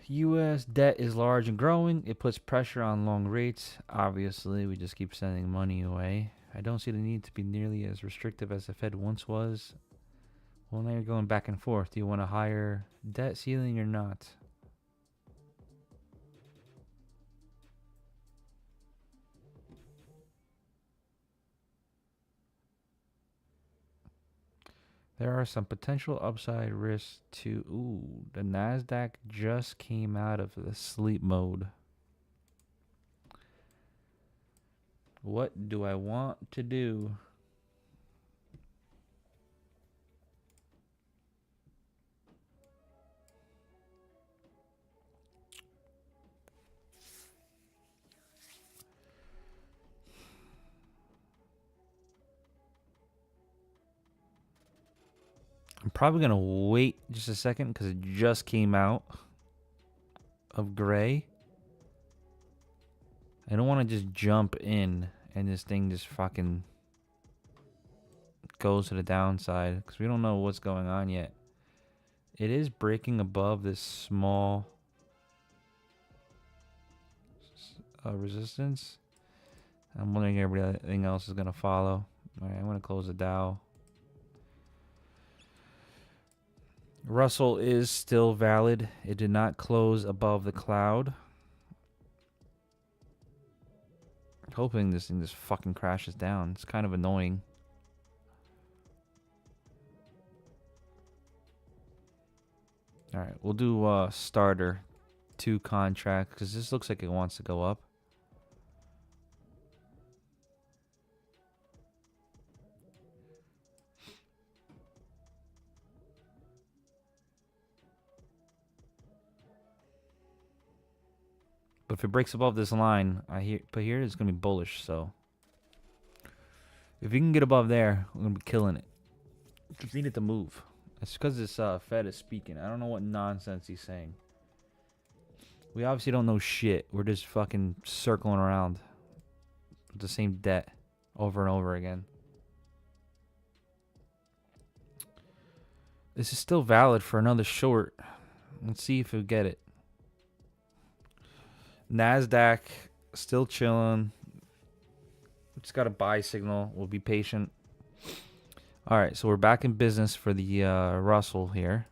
U.S. debt is large and growing. It puts pressure on long rates. Obviously, we just keep sending money away. I don't see the need to be nearly as restrictive as the Fed once was. Well, now you're going back and forth. Do you want a higher debt ceiling or not? There are some potential upside risks to... Ooh, the NASDAQ just came out of the sleep mode. What do I want to do? I'm probably going to wait just a second because it just came out of gray. I don't want to just jump in and this thing just fucking goes to the downside because we don't know what's going on yet. It is breaking above this small resistance. I'm wondering if everything else is going to follow. All right, I'm going to close the Dow. Russell is still valid. It did not close above the cloud. Hoping this thing just fucking crashes down. It's kind of annoying. Alright, we'll do starter 2 contract because this looks like it wants to go up. But if it breaks above this line, but here it's gonna be bullish. So if you can get above there, we're gonna be killing it. Just need it to move. It's because this Fed is speaking. I don't know what nonsense he's saying. We obviously don't know shit. We're just fucking circling around with the same debt over and over again. This is still valid for another short. Let's see if we get it. NASDAQ still chilling. Just got a buy signal. We'll be patient. All right, so we're back in business for the Russell here.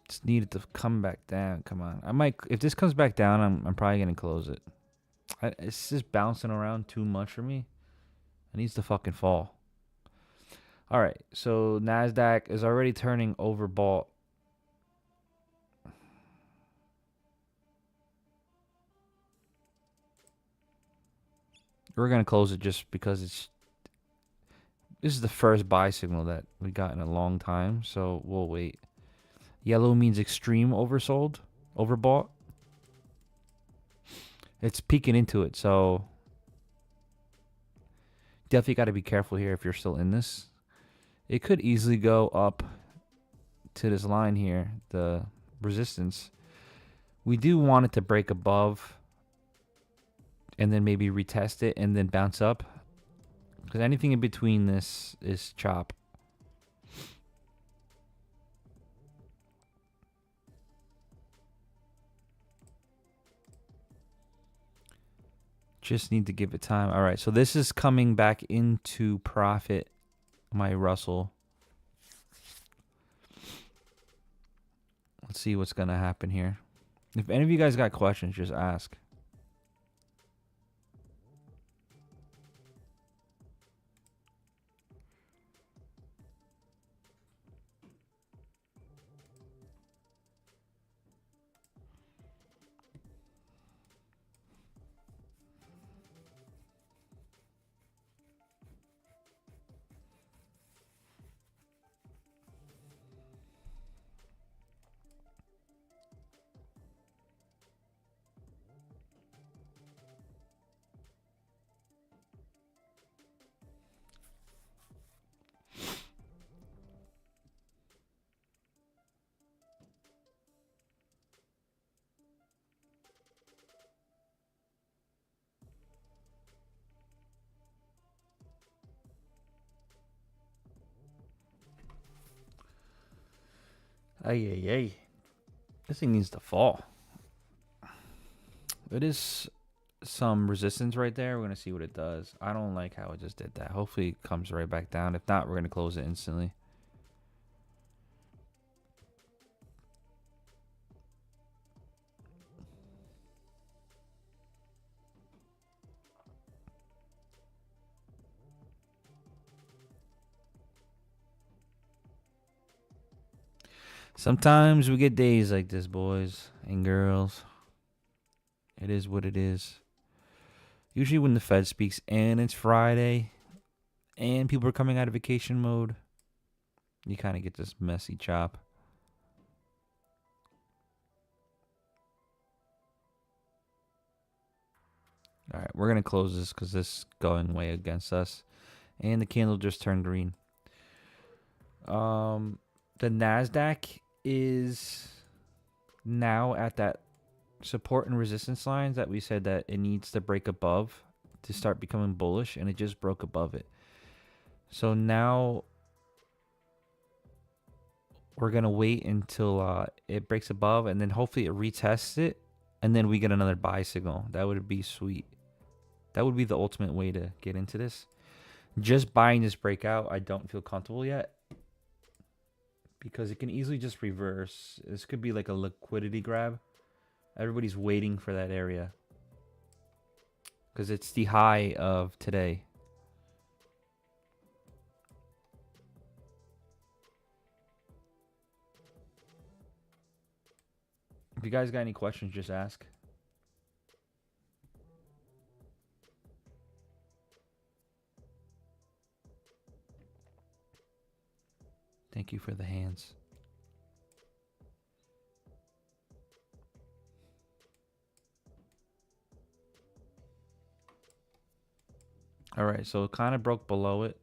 Just need it to come back down. Come on, I might. If this comes back down, I'm probably gonna close it. It's just bouncing around too much for me. It needs to fucking fall. All right, so NASDAQ is already turning overbought. We're going to close it just because this is the first buy signal that we got in a long time, so we'll wait. Yellow means extreme overbought. It's peeking into it, so definitely got to be careful here if you're still in this. It could easily go up to this line here, the resistance. We do want it to break above and then maybe retest it and then bounce up. Because anything in between this is chop. Just need to give it time. All right, so this is coming back into profit. My Russell. Let's see what's gonna happen here. If any of you guys got questions, just ask. Ay, ay, ay. This thing needs to fall. It is some resistance right there. We're going to see what it does. I don't like how it just did that. Hopefully it comes right back down. If not, we're going to close it instantly. Sometimes we get days like this, boys and girls. It is what it is. Usually when the Fed speaks and it's Friday and people are coming out of vacation mode, you kind of get this messy chop. All right, we're going to close this because this is going way against us. And the candle just turned green. The NASDAQ is now at that support and resistance lines that we said that it needs to break above to start becoming bullish, and it just broke above it. So now we're going to wait until it breaks above, and then hopefully it retests it, and then we get another buy signal. That would be sweet. That would be the ultimate way to get into this. Just buying this breakout, I don't feel comfortable yet, because it can easily just reverse. This could be like a liquidity grab. Everybody's waiting for that area because it's the high of today. If you guys got any questions, just ask. Thank you for the hands. All right, so it kind of broke below it.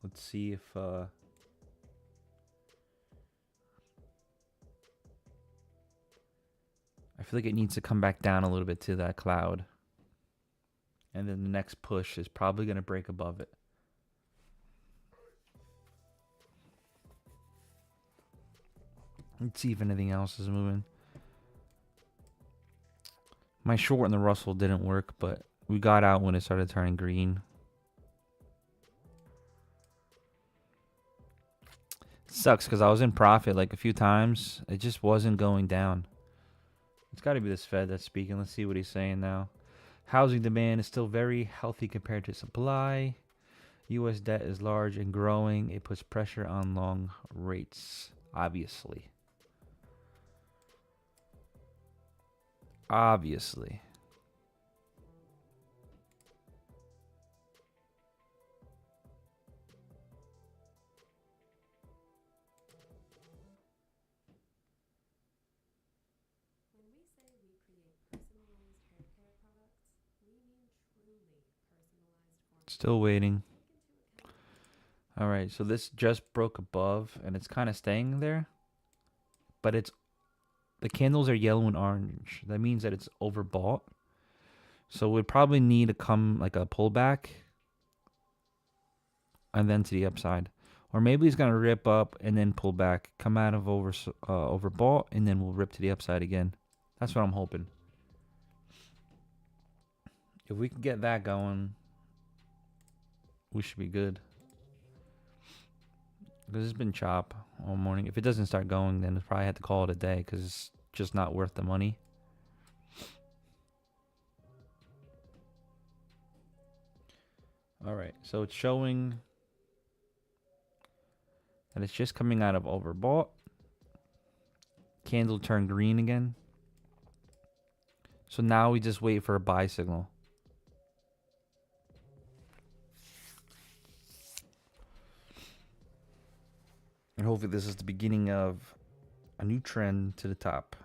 Let's see if I feel like it needs to come back down a little bit to that cloud. And then the next push is probably going to break above it. Let's see if anything else is moving. My short in the Russell didn't work, but we got out when it started turning green. Sucks because I was in profit like a few times. It just wasn't going down. It's got to be this Fed that's speaking. Let's see what he's saying now. Housing demand is still very healthy compared to supply. U.S. debt is large and growing. It puts pressure on long rates, obviously. Obviously. When we say we create personalized hair care products, we mean truly personalized formula. Still waiting. Take into account All right, so this just broke above, and it's kind of staying there. But it's the candles are yellow and orange. That means that it's overbought. So we'd probably need to come like a pullback and then to the upside. Or maybe he's going to rip up and then pull back, come out of overbought, and then we'll rip to the upside again. That's what I'm hoping. If we can get that going, we should be good. Because it's been chop all morning. If it doesn't start going, then it's probably have to call it a day because it's just not worth the money. All right, so it's showing that it's just coming out of overbought. Candle turned green again. So now we just wait for a buy signal. And hopefully this is the beginning of a new trend to the top.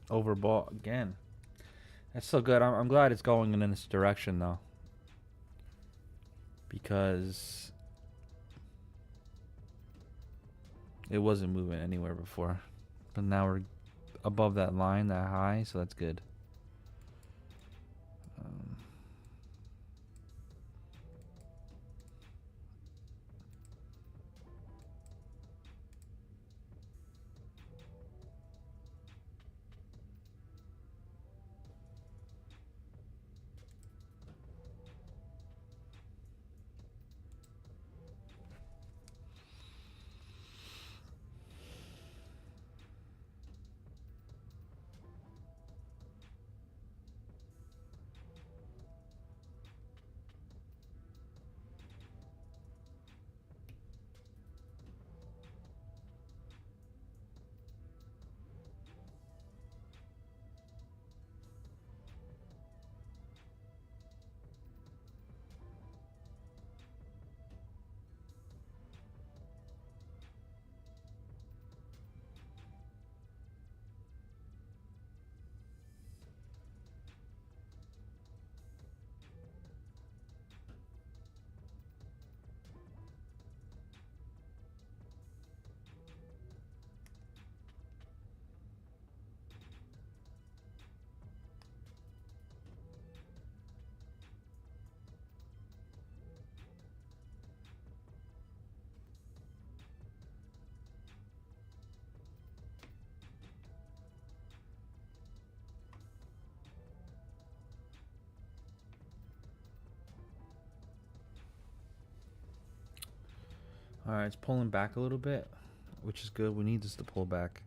Overbought again. That's still good. I'm glad it's going in this direction though, because it wasn't moving anywhere before, but now we're above that line, that high, so that's good. Um, all right, it's pulling back a little bit, which is good. We need this to pull back.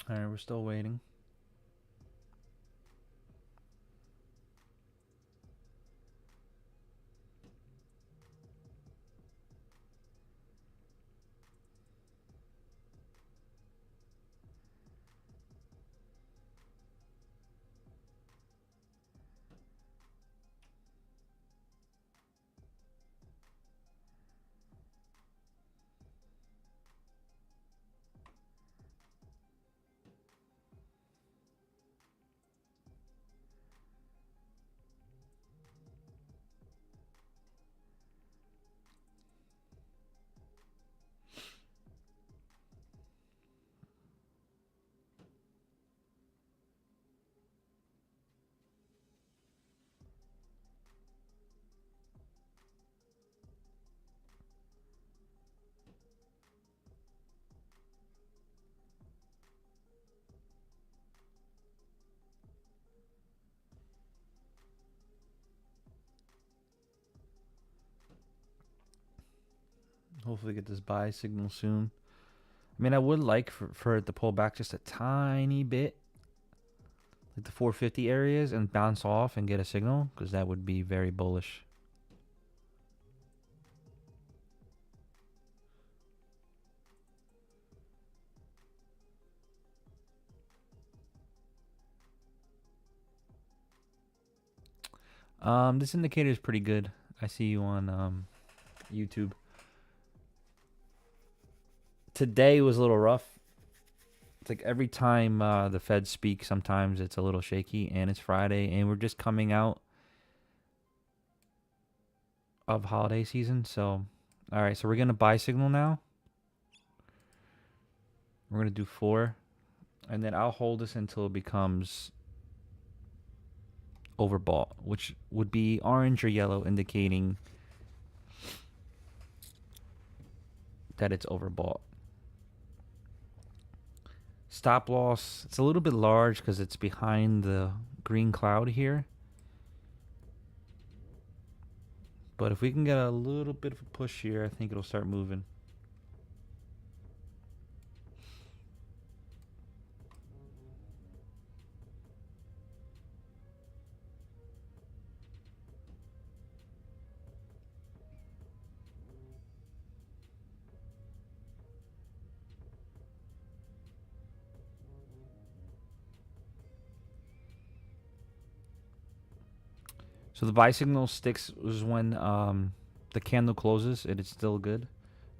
All right, we're still waiting. Hopefully get this buy signal soon. I mean, I would like for it to pull back just a tiny bit, like the 450 areas, and bounce off and get a signal, because that would be very bullish. This indicator is pretty good. I see you on YouTube. Today was a little rough. It's like every time the Fed speaks, sometimes it's a little shaky, and it's Friday, and we're just coming out of holiday season. So, all right, so we're gonna buy signal now. We're gonna do 4, and then I'll hold this until it becomes overbought, which would be orange or yellow, indicating that it's overbought. Stop loss, it's a little bit large because it's behind the green cloud here. But if we can get a little bit of a push here, I think it'll start moving. So the buy signal sticks is when the candle closes. It is still good.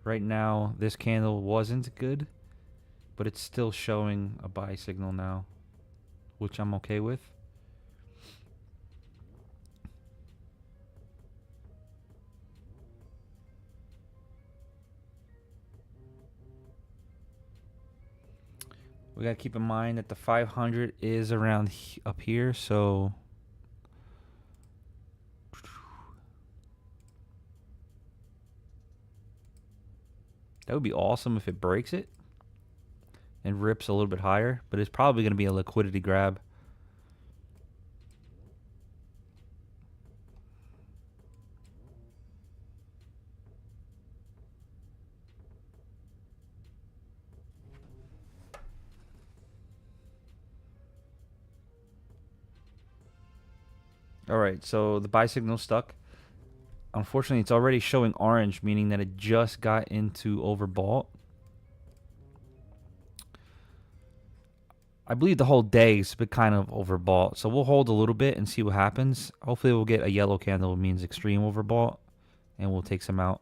Right now, this candle wasn't good, but it's still showing a buy signal now, which I'm okay with. We gotta keep in mind that the 500 is around up here, so that would be awesome if it breaks it and rips a little bit higher, but it's probably going to be a liquidity grab. All right, so the buy signal stuck. Unfortunately, it's already showing orange, meaning that it just got into overbought. I believe the whole day is been kind of overbought, so we'll hold a little bit and see what happens. Hopefully, we'll get a yellow candle, it means extreme overbought, and we'll take some out.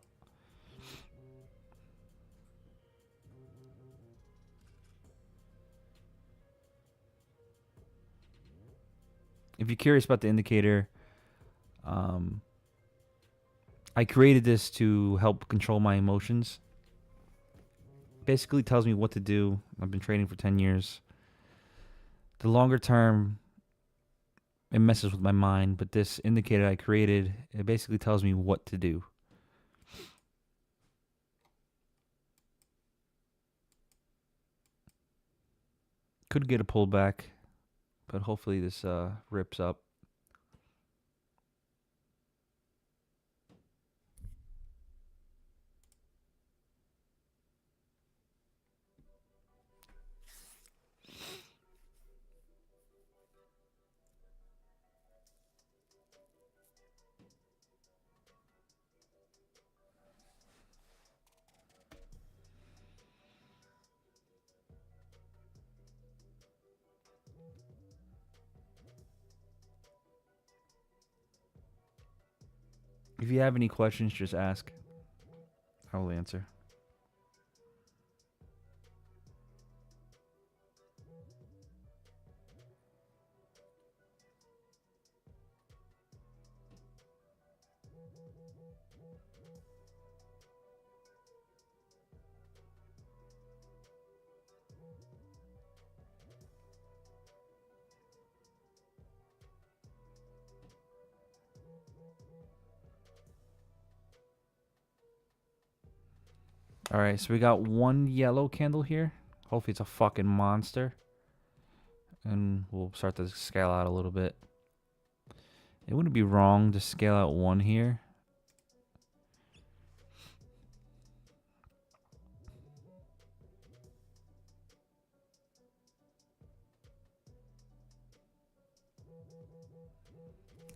If you're curious about the indicator, I created this to help control my emotions. Basically tells me what to do. I've been trading for 10 years. The longer term, it messes with my mind, but this indicator I created, it basically tells me what to do. Could get a pullback, but hopefully this rips up. If you have any questions, just ask. I will answer. All right, so we got one yellow candle here. Hopefully it's a fucking monster. And we'll start to scale out a little bit. It wouldn't be wrong to scale out one here.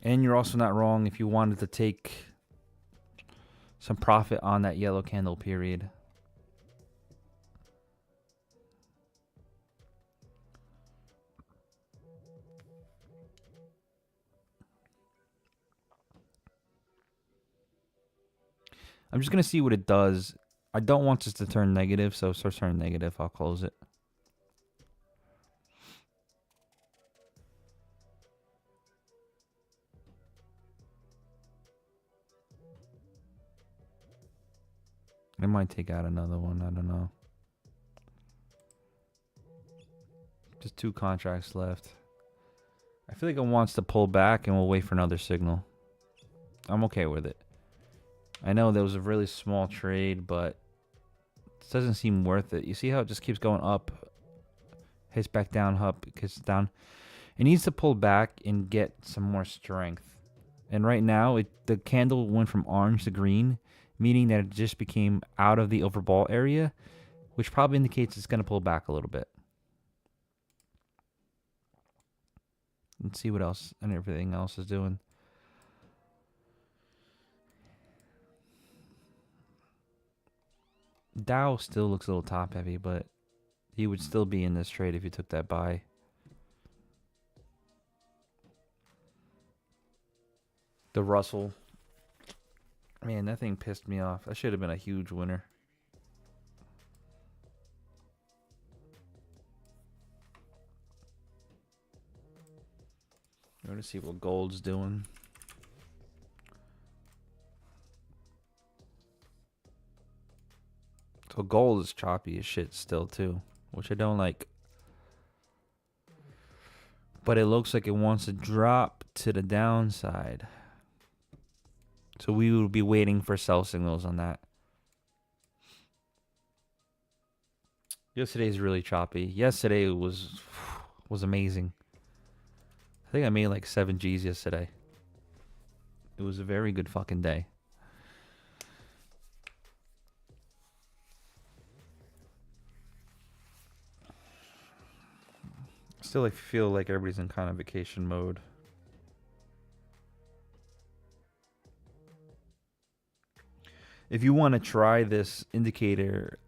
And you're also not wrong if you wanted to take some profit on that yellow candle period. I'm just gonna see what it does. I don't want this to turn negative, so if it starts turning negative, I'll close it. I might take out another one. I don't know. Just 2 contracts left. I feel like it wants to pull back and we'll wait for another signal. I'm okay with it. I know there was a really small trade, but it doesn't seem worth it. You see how it just keeps going up, hits back down, up, hits down. It needs to pull back and get some more strength. And right now, the candle went from orange to green, meaning that it just became out of the overbought area, which probably indicates it's going to pull back a little bit. Let's see what else and everything else is doing. Dow still looks a little top heavy, but he would still be in this trade if you took that buy. The Russell. Man, that thing pissed me off. That should have been a huge winner. I want to see what gold's doing. So gold is choppy as shit still too, which I don't like. But it looks like it wants to drop to the downside. So we will be waiting for sell signals on that. Yesterday's really choppy. Yesterday was amazing. I think I made like 7 G's yesterday. It was a very good fucking day. Still, I feel like everybody's in kind of vacation mode. If you want to try this indicator,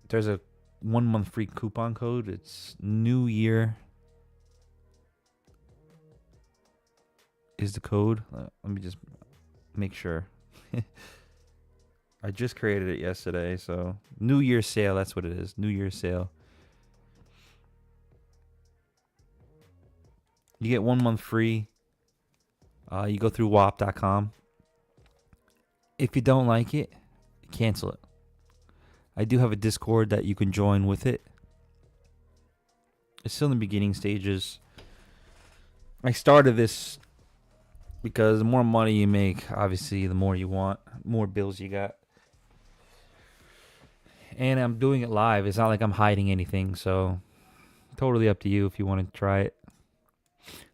there's a 1-month free coupon code. It's New Year is the code. Let me just make sure. I just created it yesterday, so New Year sale, that's what it is. New Year sale. You get 1 month free. You go through WAP.com. If you don't like it, cancel it. I do have a Discord that you can join with it. It's still in the beginning stages. I started this because the more money you make, obviously, the more you want, more bills you got. And I'm doing it live. It's not like I'm hiding anything, so totally up to you if you want to try it.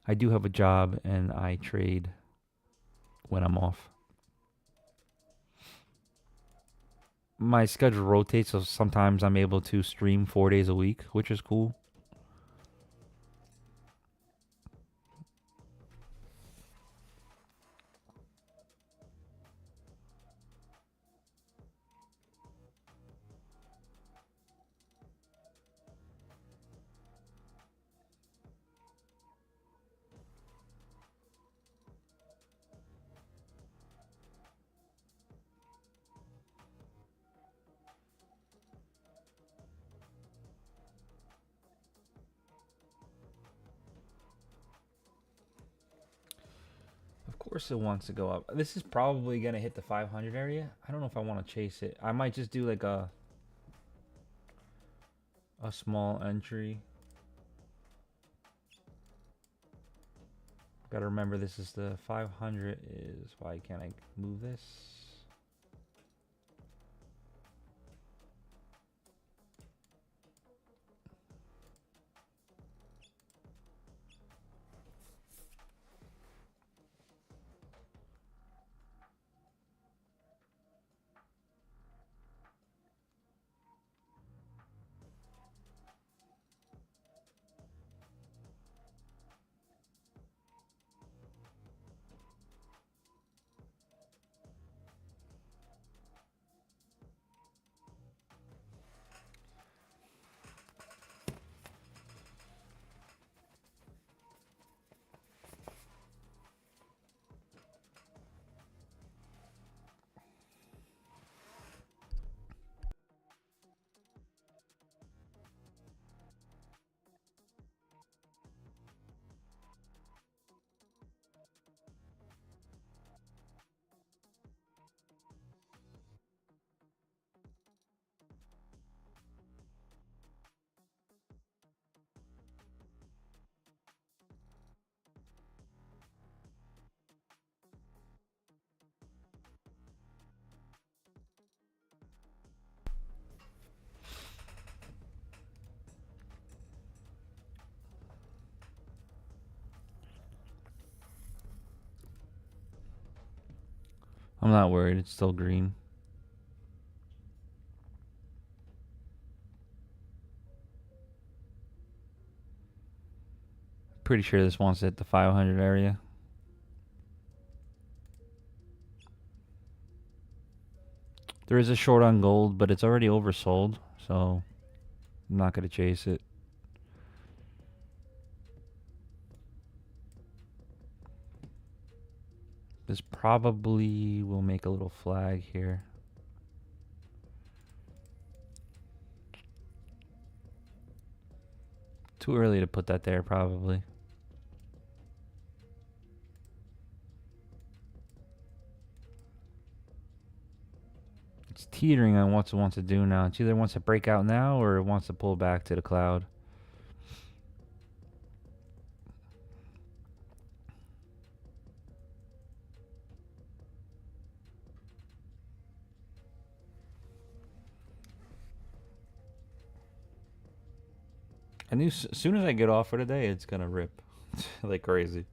I do have a job and I trade when I'm off. My schedule rotates, so sometimes I'm able to stream 4 days a week, which is cool. Of course it wants to go up. This is probably going to hit the 500 area. I don't know if I want to chase it. I might just do like a small entry. Got to remember this is the 500 is why can't I move this? I'm not worried. It's still green. Pretty sure this wants to hit the 500 area. There is a short on gold, but it's already oversold, so I'm not going to chase it. This probably will make a little flag here. Too early to put that there, probably. It's teetering on what it wants to do now. It either wants to break out now or it wants to pull back to the cloud. I knew as soon as I get off for the day, it's gonna rip like crazy.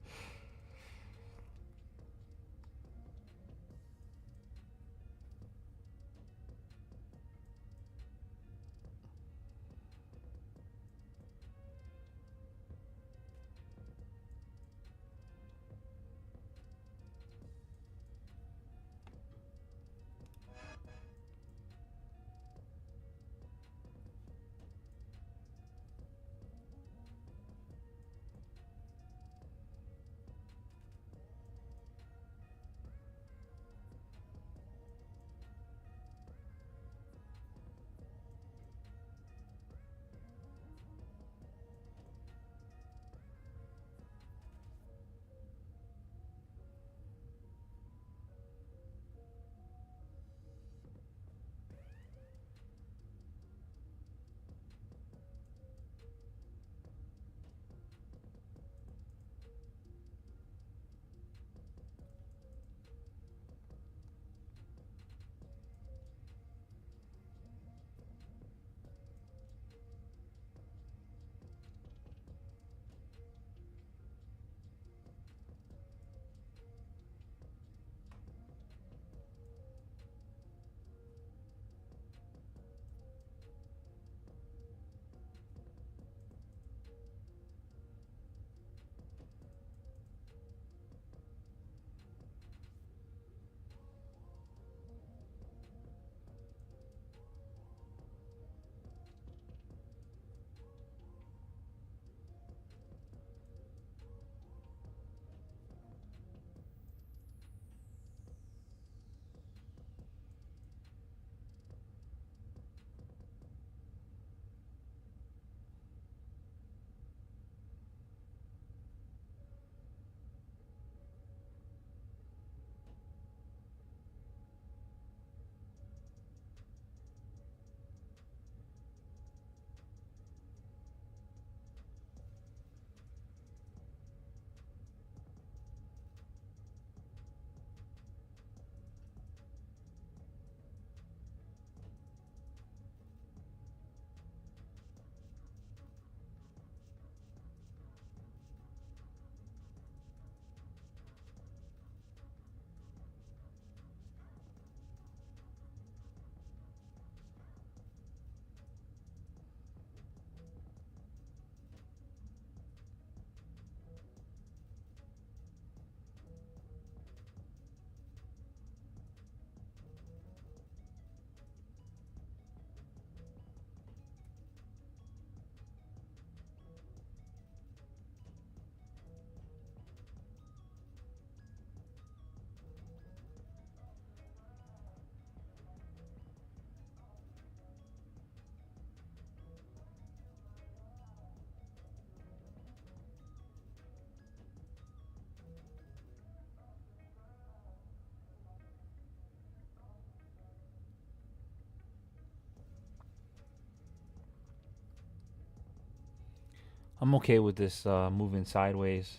I'm okay with this moving sideways.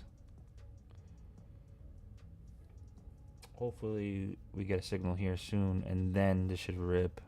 Hopefully we get a signal here soon and then this should rip.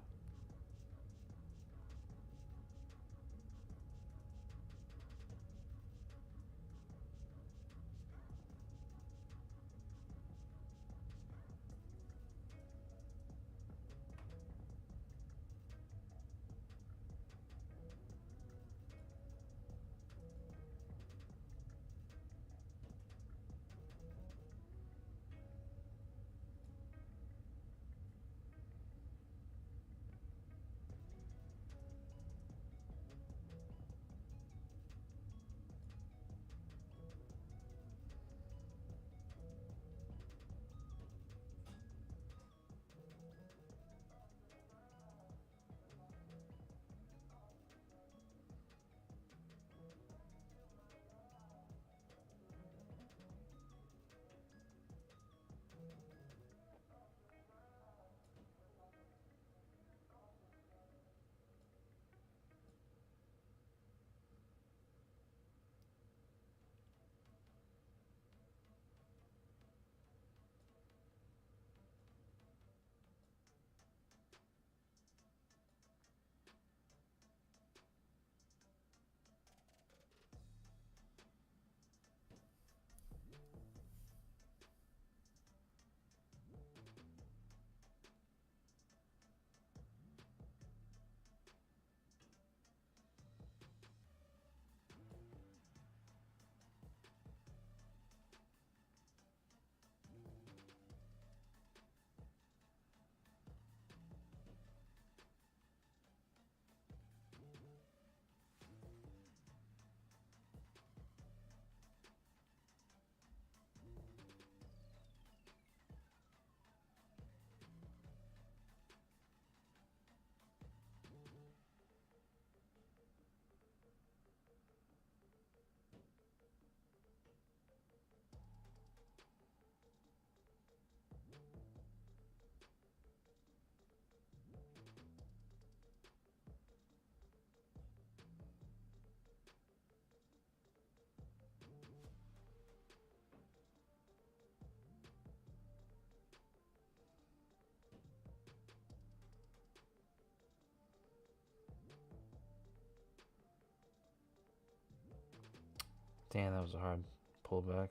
Damn, that was a hard pullback.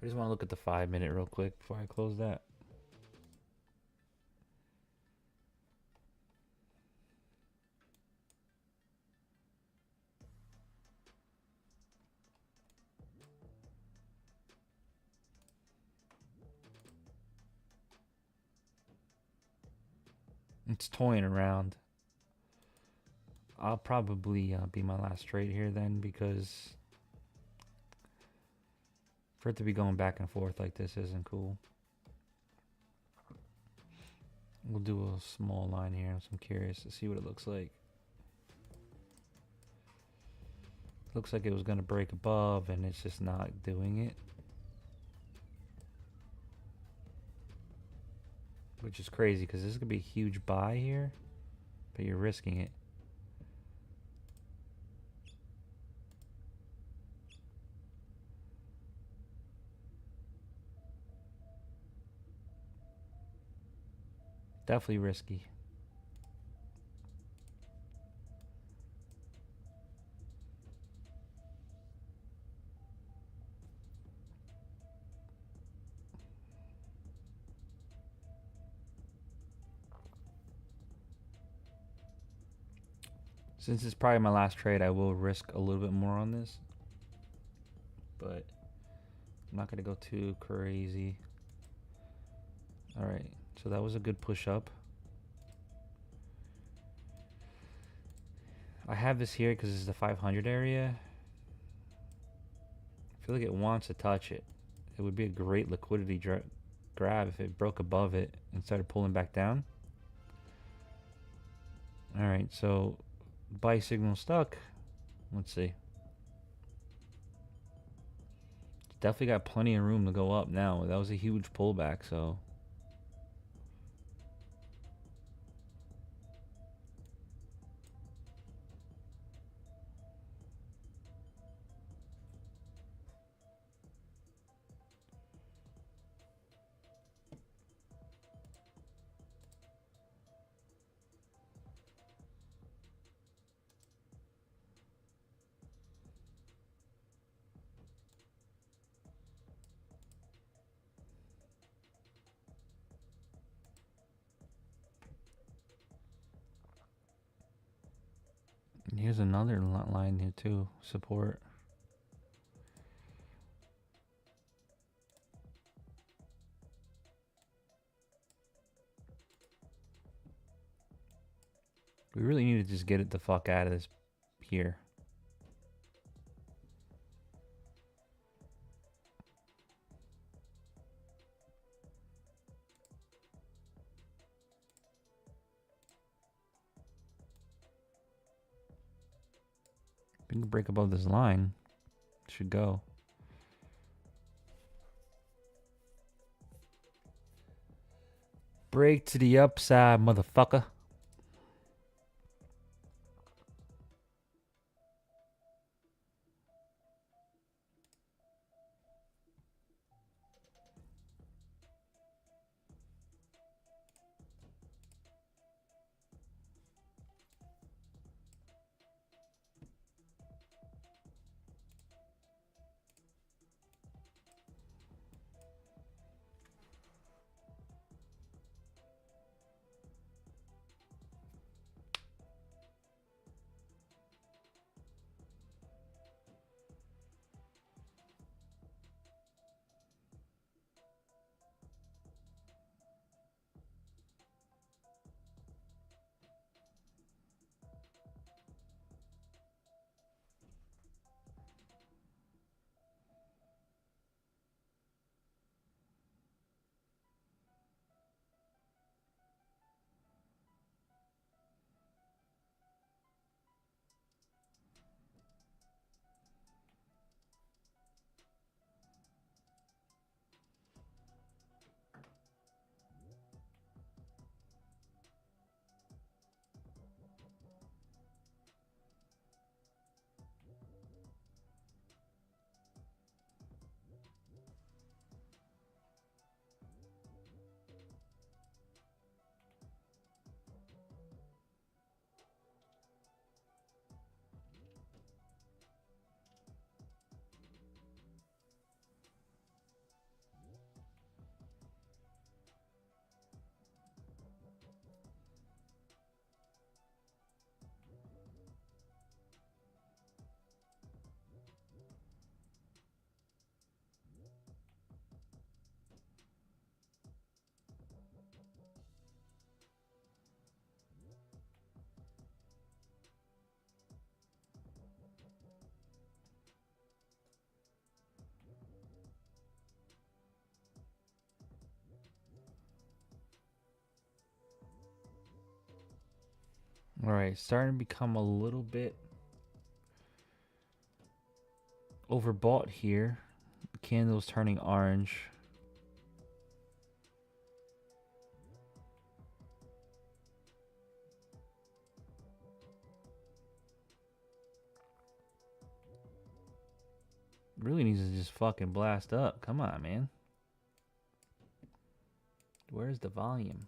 I just want to look at the 5-minute real quick before I close that. It's toying around. I'll probably be my last trade here then, because for it to be going back and forth like this isn't cool. We'll do a small line here. I'm curious to see what it looks like. Looks like it was going to break above and it's just not doing it. Which is crazy because this is going to be a huge buy here, but you're risking it. Definitely risky. Since it's probably my last trade, I will risk a little bit more on this. But I'm not going to go too crazy. Alright, so that was a good push up. I have this here because it's the 500 area. I feel like it wants to touch it. It would be a great liquidity grab if it broke above it and started pulling back down. Alright, so buy signal stuck. Let's see. It's definitely got plenty of room to go up now. That was a huge pullback, so. And here's another line here too, support. We really need to just get it the fuck out of this here. If we can break above this line, it should go. Break to the upside, motherfucker. All right, starting to become a little bit overbought here. Candles turning orange. Really needs to just fucking blast up. Come on, man. Where's the volume?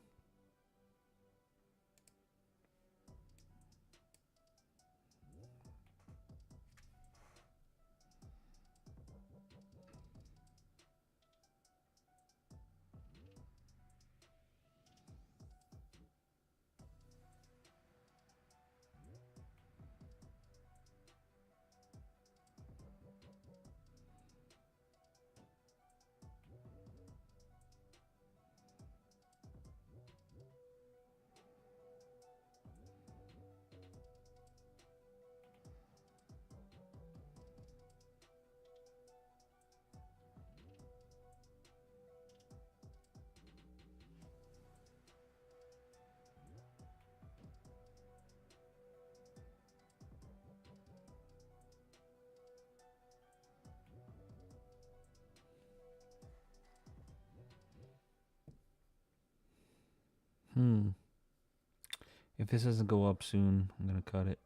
If this doesn't go up soon, I'm gonna cut it.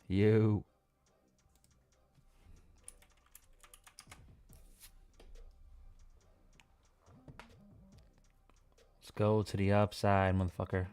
Yo. Let's go to the upside, motherfucker.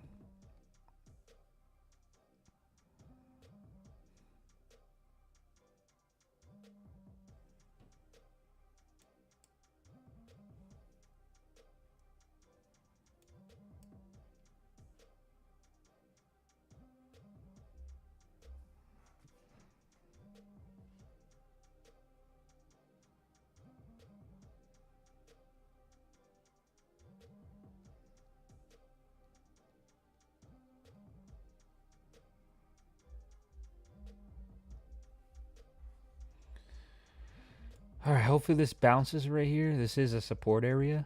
All right, hopefully this bounces right here. This is a support area.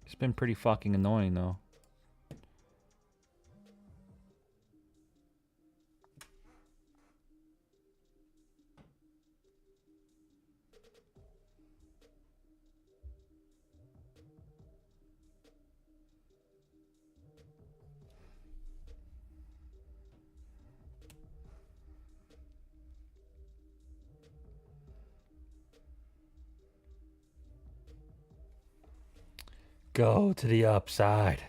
It's been pretty fucking annoying though. Go to the upside.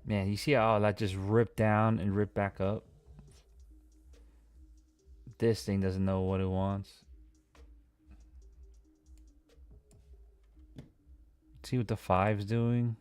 Man, you see how that just ripped down and ripped back up? This thing doesn't know what it wants. See what the 5's doing?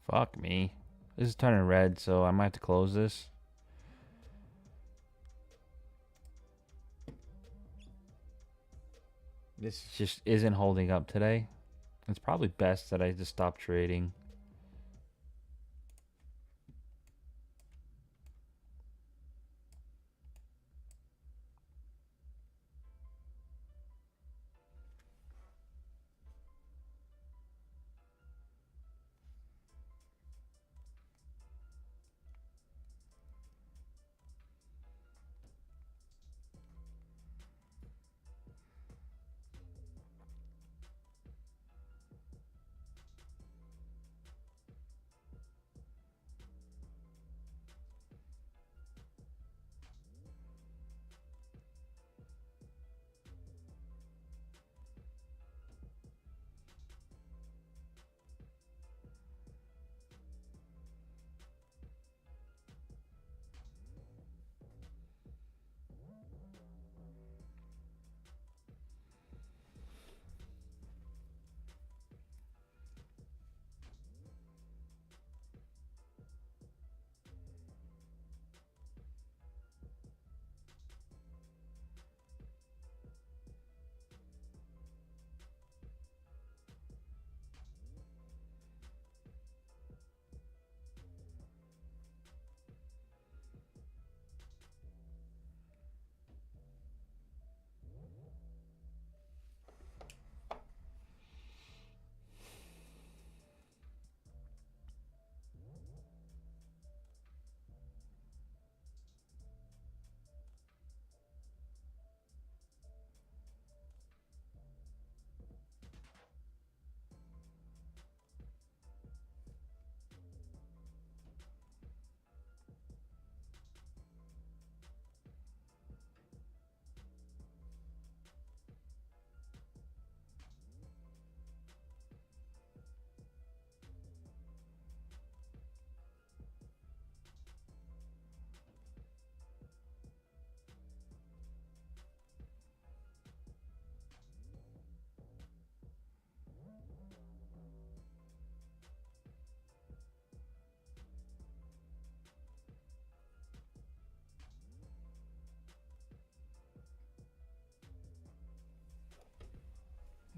Fuck me. This is turning red, so I might have to close this. This just isn't holding up today. It's probably best that I just stop trading.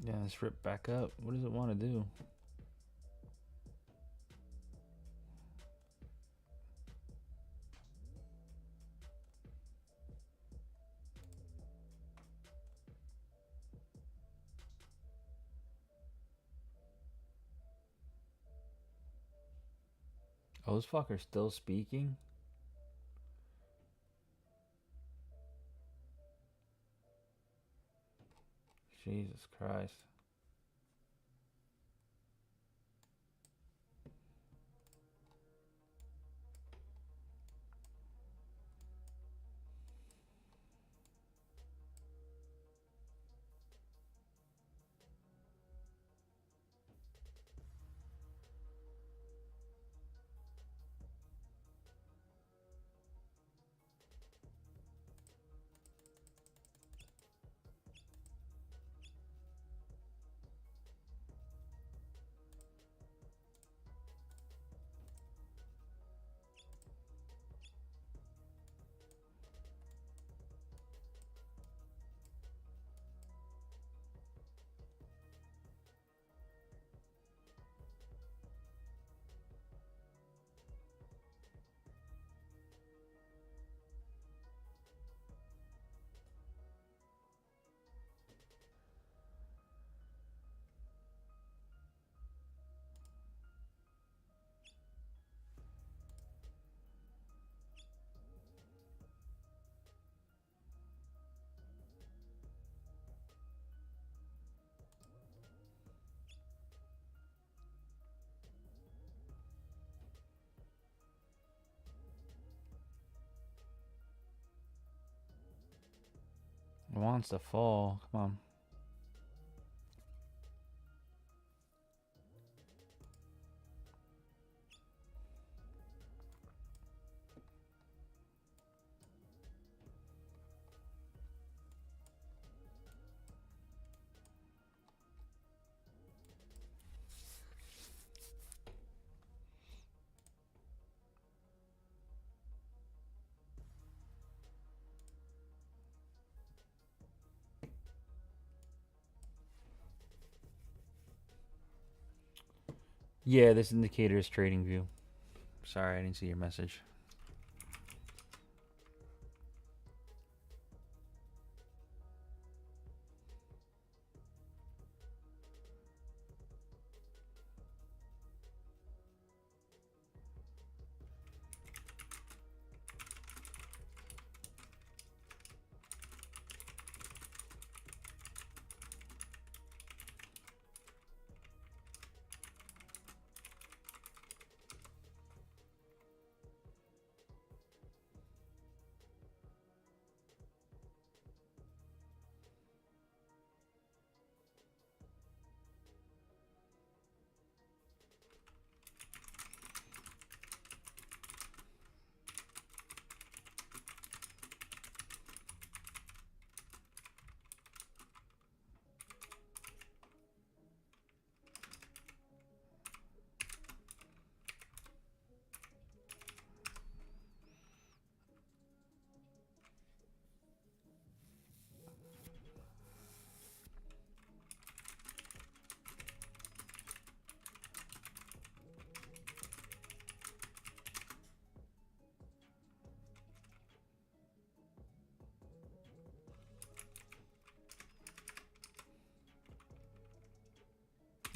Yeah, let's rip back up. What does it want to do? Oh, this fucker's still speaking? Jesus Christ. It wants to fall. Come on. Yeah, this indicator is trading view. Sorry, I didn't see your message.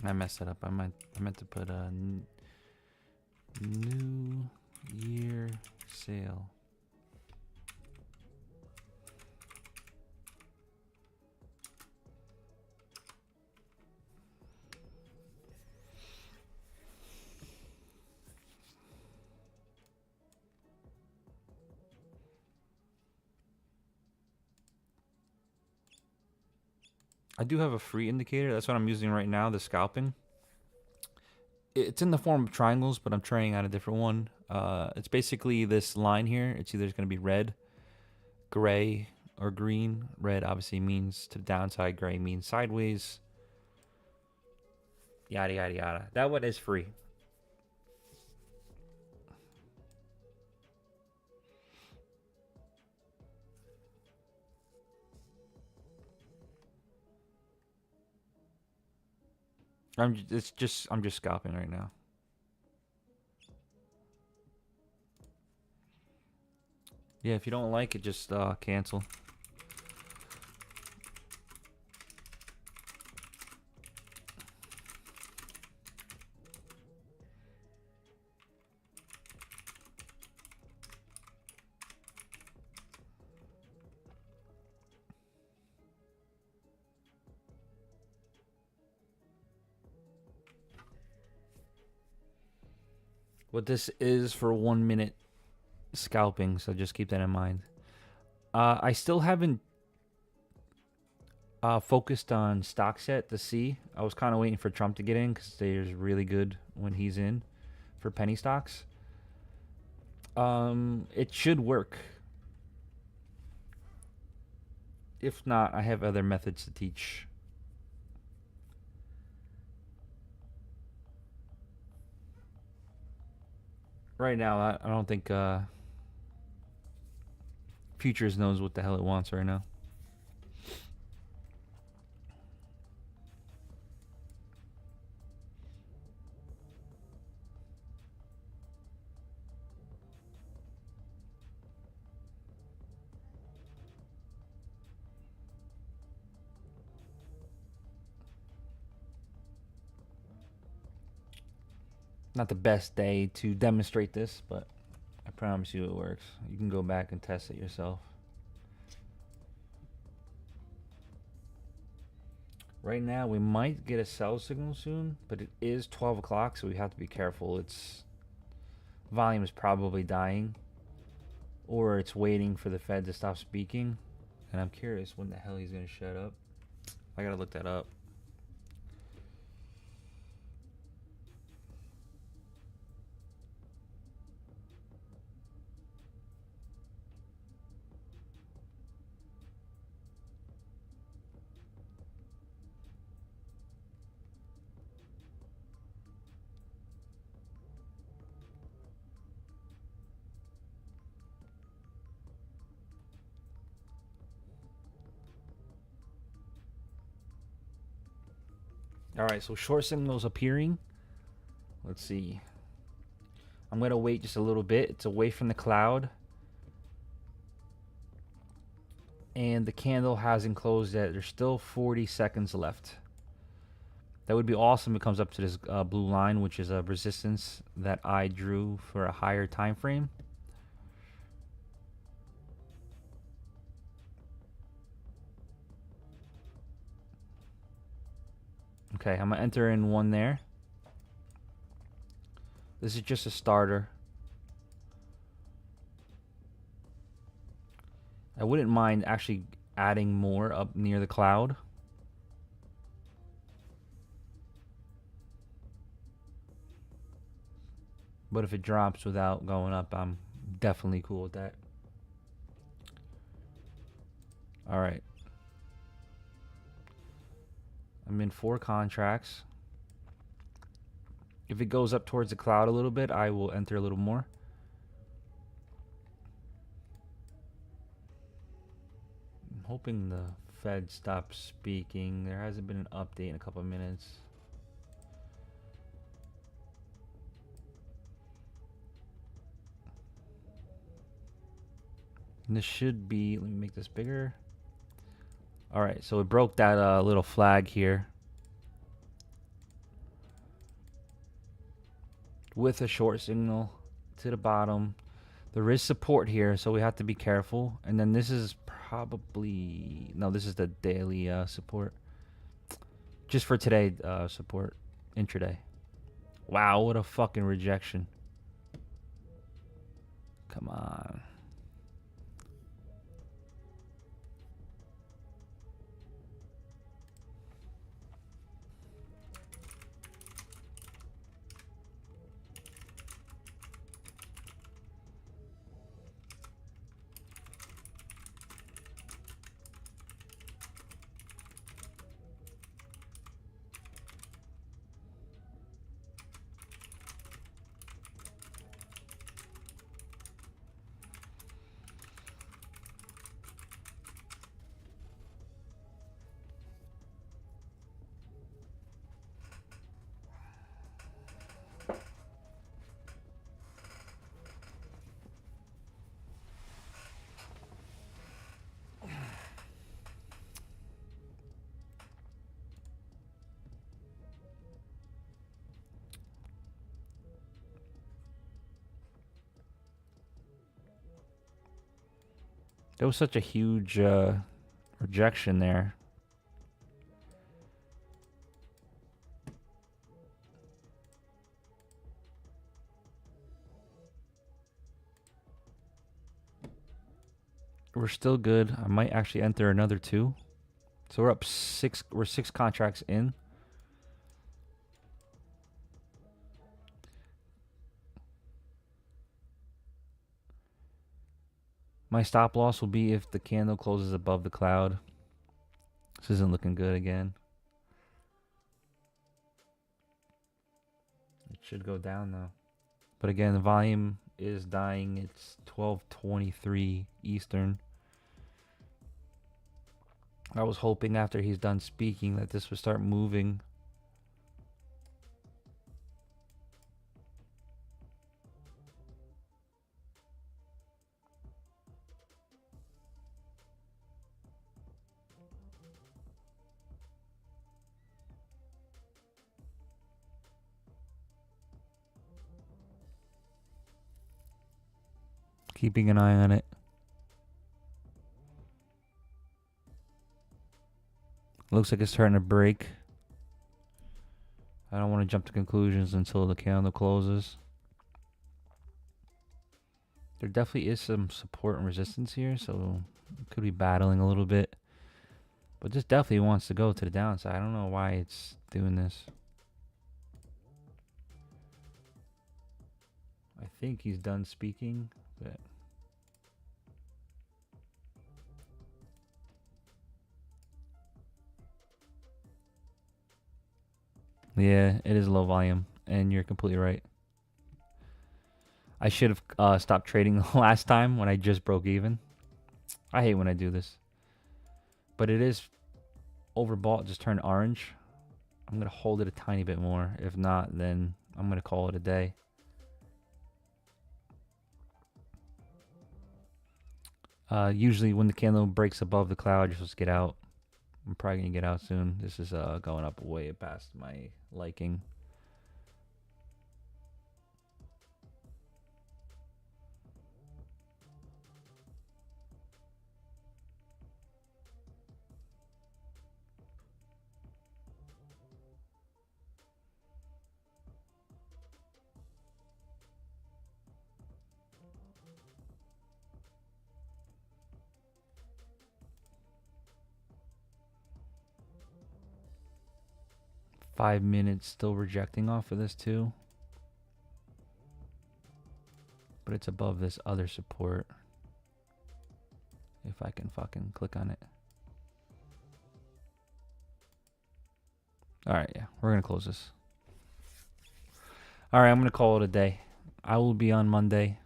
I messed it up. I meant to put a New Year sale. I do have a free indicator. That's what I'm using right now, the scalping. It's in the form of triangles, but I'm trying out a different one. It's basically this line here. It's either going to be red, gray, or green. Red obviously means to the downside. Gray means sideways. Yada, yada, yada. That one is free. I'm just scalping right now. Yeah, if you don't like it, just cancel. What this is for 1 minute scalping, so just keep that in mind. I still haven't focused on stock set to see. I was kind of waiting for Trump to get in because they're really good when he's in for penny stocks. It should work. If not, I have other methods to teach. Right now, I don't think Futures knows what the hell it wants right now. Not the best day to demonstrate this, but I promise you it works. You can go back and test it yourself. Right now, we might get a sell signal soon, but it is 12 o'clock, so we have to be careful. Its volume is probably dying, or it's waiting for the Fed to stop speaking. And I'm curious when the hell he's going to shut up. I got to look that up. All right, so short signals appearing. Let's see. I'm going to wait just a little bit. It's away from the cloud. And the candle hasn't closed yet. There's still 40 seconds left. That would be awesome if it comes up to this blue line, which is a resistance that I drew for a higher time frame. Okay, I'm going to enter in one there. This is just a starter. I wouldn't mind actually adding more up near the cloud. But if it drops without going up, I'm definitely cool with that. All right. I'm in 4 contracts. If it goes up towards the cloud a little bit, I will enter a little more. I'm hoping the Fed stops speaking. There hasn't been an update in a couple of minutes. And this should be, let me make this bigger. All right, so it broke that little flag here with a short signal to the bottom. There is support here, so we have to be careful. And then this is probably, no, this is the daily support. Just for today, support, intraday. Wow, what a fucking rejection. Come on. There was such a huge rejection there. We're still good. I might actually enter another 2. So we're up 6. We're 6 contracts in. My stop loss will be if the candle closes above the cloud. This isn't looking good again. It should go down though. But again, the volume is dying. It's 12:23 Eastern. I was hoping after he's done speaking that this would start moving. Keeping an eye on it. Looks like it's starting to break. I don't want to jump to conclusions until the candle closes. There definitely is some support and resistance here, so it could be battling a little bit. But this definitely wants to go to the downside. I don't know why it's doing this. I think he's done speaking, but yeah, it is low volume, and you're completely right. I should have stopped trading the last time when I just broke even. I hate when I do this. But it is overbought, just turned orange. I'm going to hold it a tiny bit more. If not, then I'm going to call it a day. Usually when the candle breaks above the cloud, you're supposed to get out. I'm probably going to get out soon. This is going up way past my liking. Five minutes still rejecting off of this too. But it's above this other support. If I can fucking click on it. Alright, yeah. We're going to close this. Alright, I'm going to call it a day. I will be on Monday.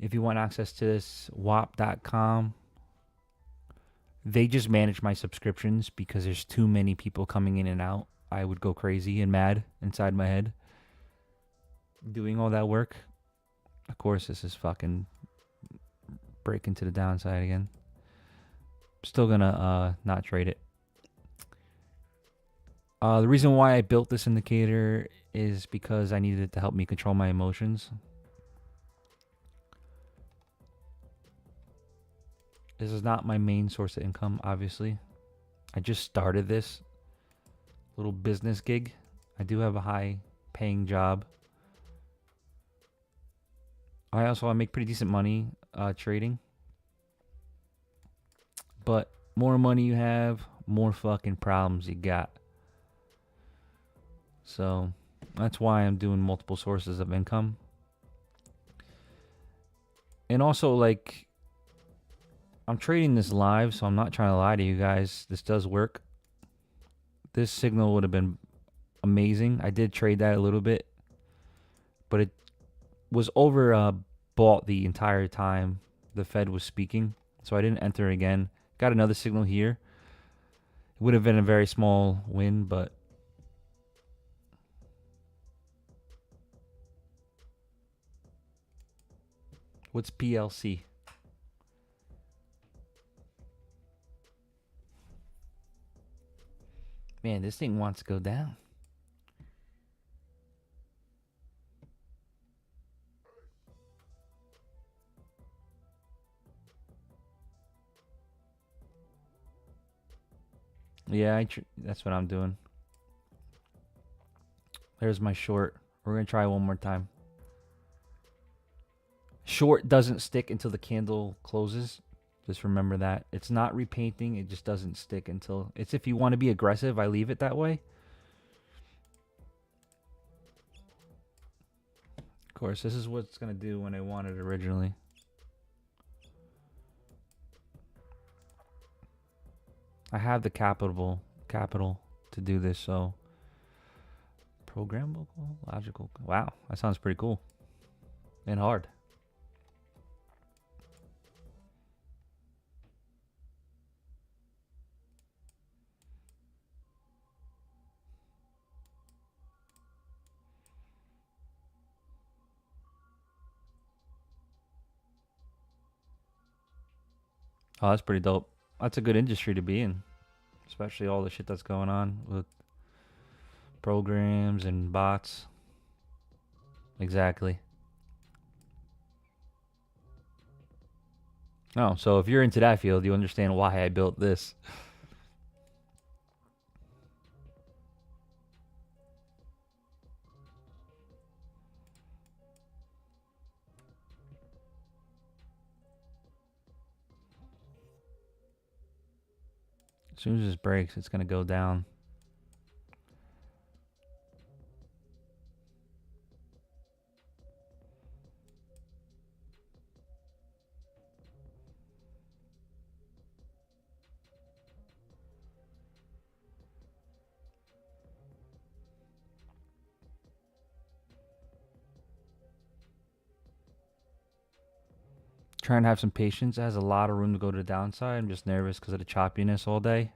If you want access to this, WAP.com. They just manage my subscriptions because there's too many people coming in and out. I would go crazy and mad inside my head doing all that work. Of course, this is fucking breaking to the downside again. Still gonna not trade it. The reason why I built this indicator is because I needed it to help me control my emotions. This is not my main source of income, obviously. I just started this little business gig. I do have a high paying job. I make pretty decent money trading. But more money you have, more fucking problems you got. So that's why I'm doing multiple sources of income. And also, like, I'm trading this live, so I'm not trying to lie to you guys. This does work. This signal would have been amazing. I did trade that a little bit, but it was bought the entire time the Fed was speaking, so I didn't enter again. Got another signal here. It would have been a very small win, but what's PLC? Man, this thing wants to go down. Yeah, that's what I'm doing. There's my short. We're going to try one more time. Short doesn't stick until the candle closes. Just remember that. It's not repainting. It just doesn't stick until... It's if you want to be aggressive, I leave it that way. Of course, this is what it's going to do when I want it originally. I have the capital to do this, so... Programmable, logical. Wow, that sounds pretty cool. And hard. Oh, that's pretty dope. That's a good industry to be in. Especially all the shit that's going on with programs and bots. Exactly. Oh, so if you're into that field, you understand why I built this. As soon as this breaks, it's going to go down. Trying to have some patience. It has a lot of room to go to the downside. I'm just nervous because of the choppiness all day.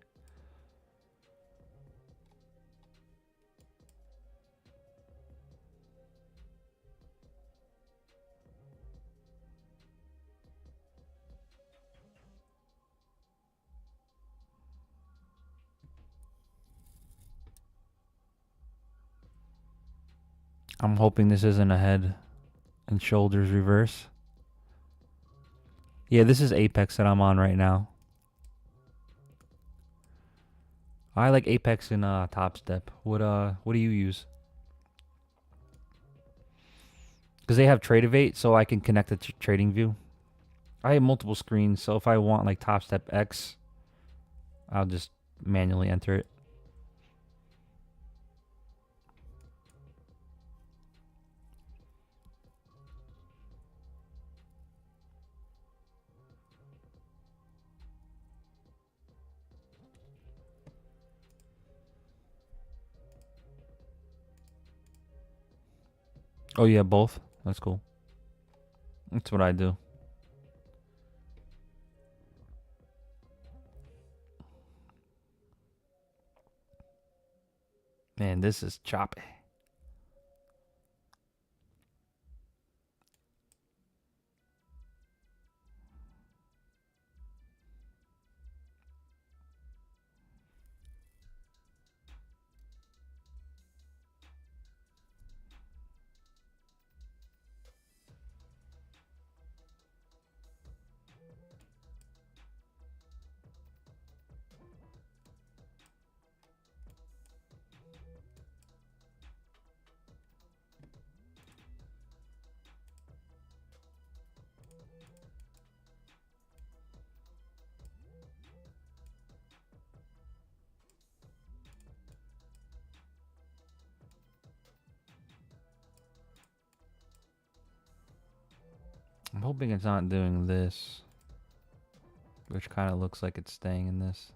I'm hoping this isn't a head and shoulders reverse. Yeah, this is Apex that I'm on right now. I like Apex and Top Step. What do you use? Because they have Tradeovate, so I can connect the trading view. I have multiple screens, so if I want like Top Step X, I'll just manually enter it. Oh yeah, both. That's cool. That's what I do. Man, this is choppy. I'm hoping it's not doing this, which kind of looks like it's staying in this.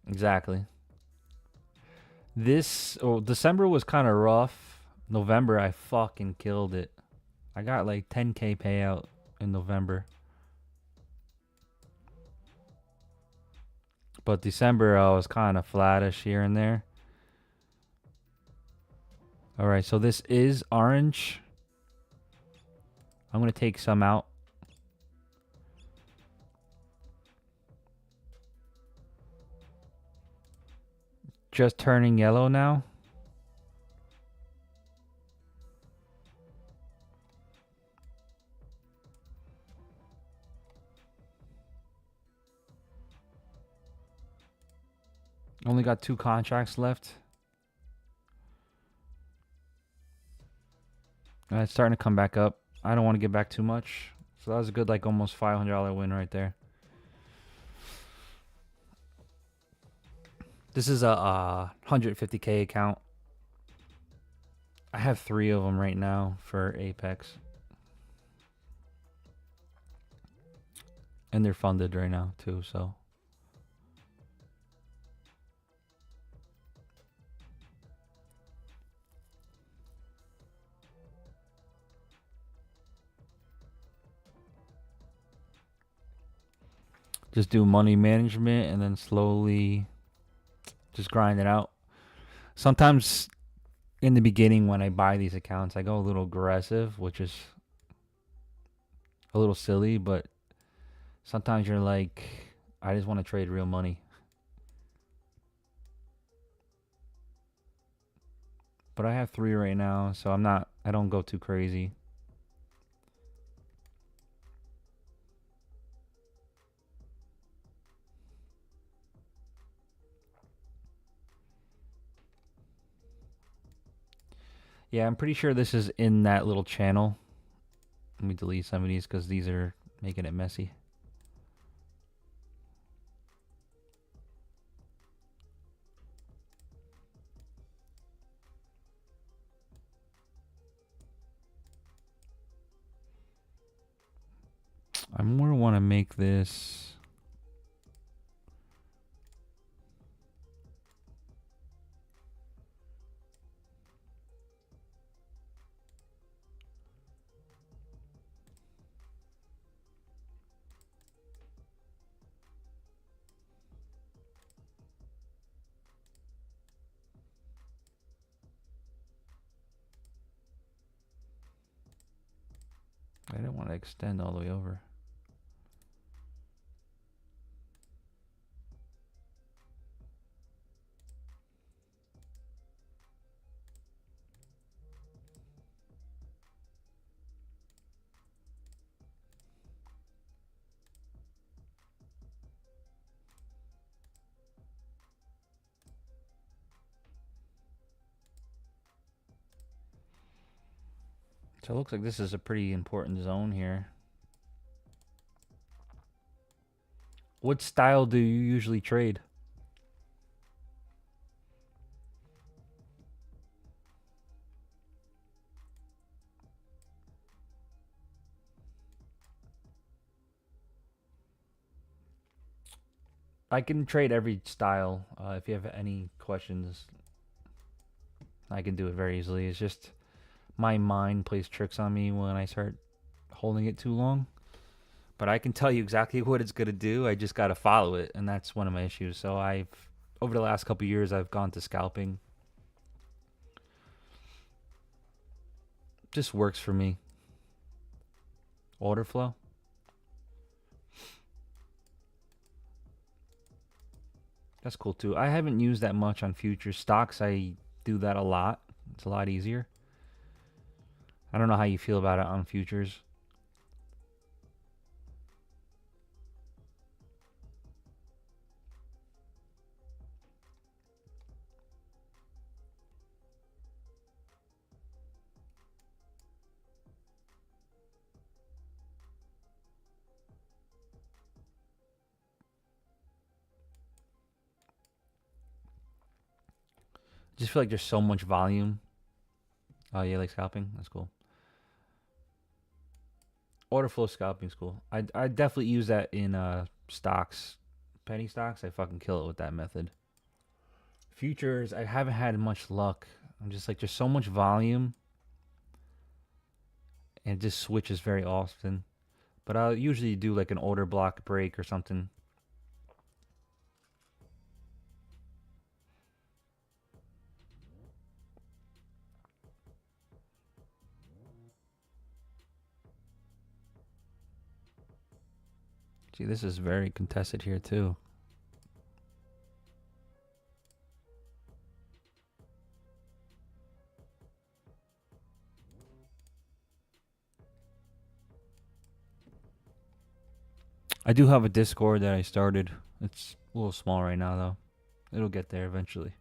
Exactly. December was kind of rough. November, I fucking killed it. I got like 10K payout in November. But December, I was kind of flattish here and there. Alright, so this is orange. I'm going to take some out. Just turning yellow now. Only got 2 contracts left. It's starting to come back up. I don't want to get back too much. So that was a good, like, almost $500 win right there. This is a 150K account. I have 3 of them right now for Apex. And they're funded right now, too, so. Just do money management and then slowly just grind it out. Sometimes in the beginning when I buy these accounts, I go a little aggressive, which is a little silly, but sometimes you're like, I just want to trade real money. But I have 3 right now, so I don't go too crazy. Yeah, I'm pretty sure this is in that little channel. Let me delete some of these because these are making it messy. I more want to make this. I don't want to extend all the way over. So it looks like this is a pretty important zone here. What style do you usually trade? I can trade every style. If you have any questions, I can do it very easily. It's just my mind plays tricks on me when I start holding it too long. But I can tell you exactly what it's going to do. I just got to follow it, and that's one of my issues. So over the last couple years, I've gone to scalping. Just works for me. Order flow. That's cool too. I haven't used that much on future stocks. I do that a lot. It's a lot easier. I don't know how you feel about it on futures. Just feel like there's so much volume. Oh yeah, like scalping. That's cool. Order flow scalping is cool. I definitely use that in stocks, penny stocks. I fucking kill it with that method. Futures, I haven't had much luck. I'm just like, there's so much volume, and it just switches very often. But I'll usually do like an order block break or something. See, this is very contested here too. I do have a Discord that I started. It's a little small right now though. It'll get there eventually.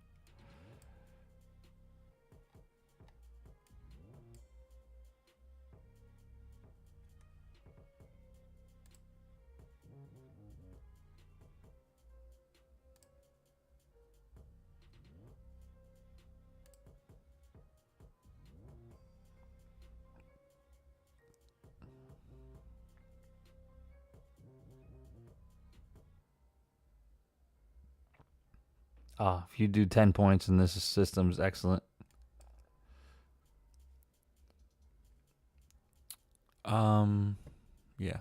Ah, if you do 10 points in this system's excellent. Yeah.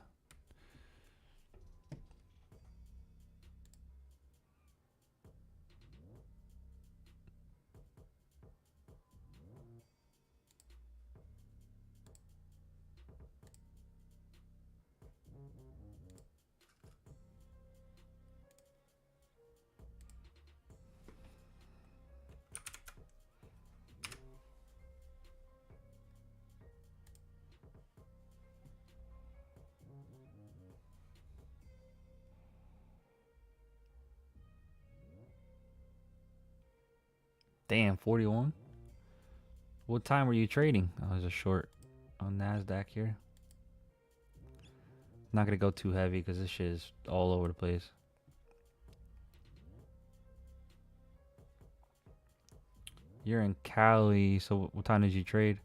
Damn, 41. What time were you trading? I was a short on NASDAQ here. Not gonna go too heavy because this shit is all over the place. You're in Cali, so what time did you trade?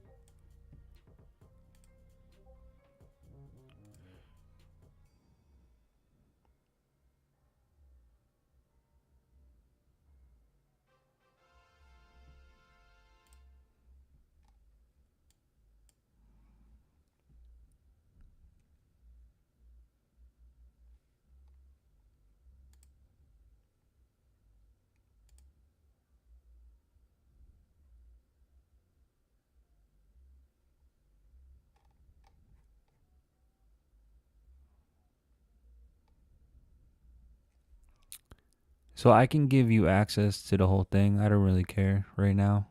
So I can give you access to the whole thing. I don't really care right now.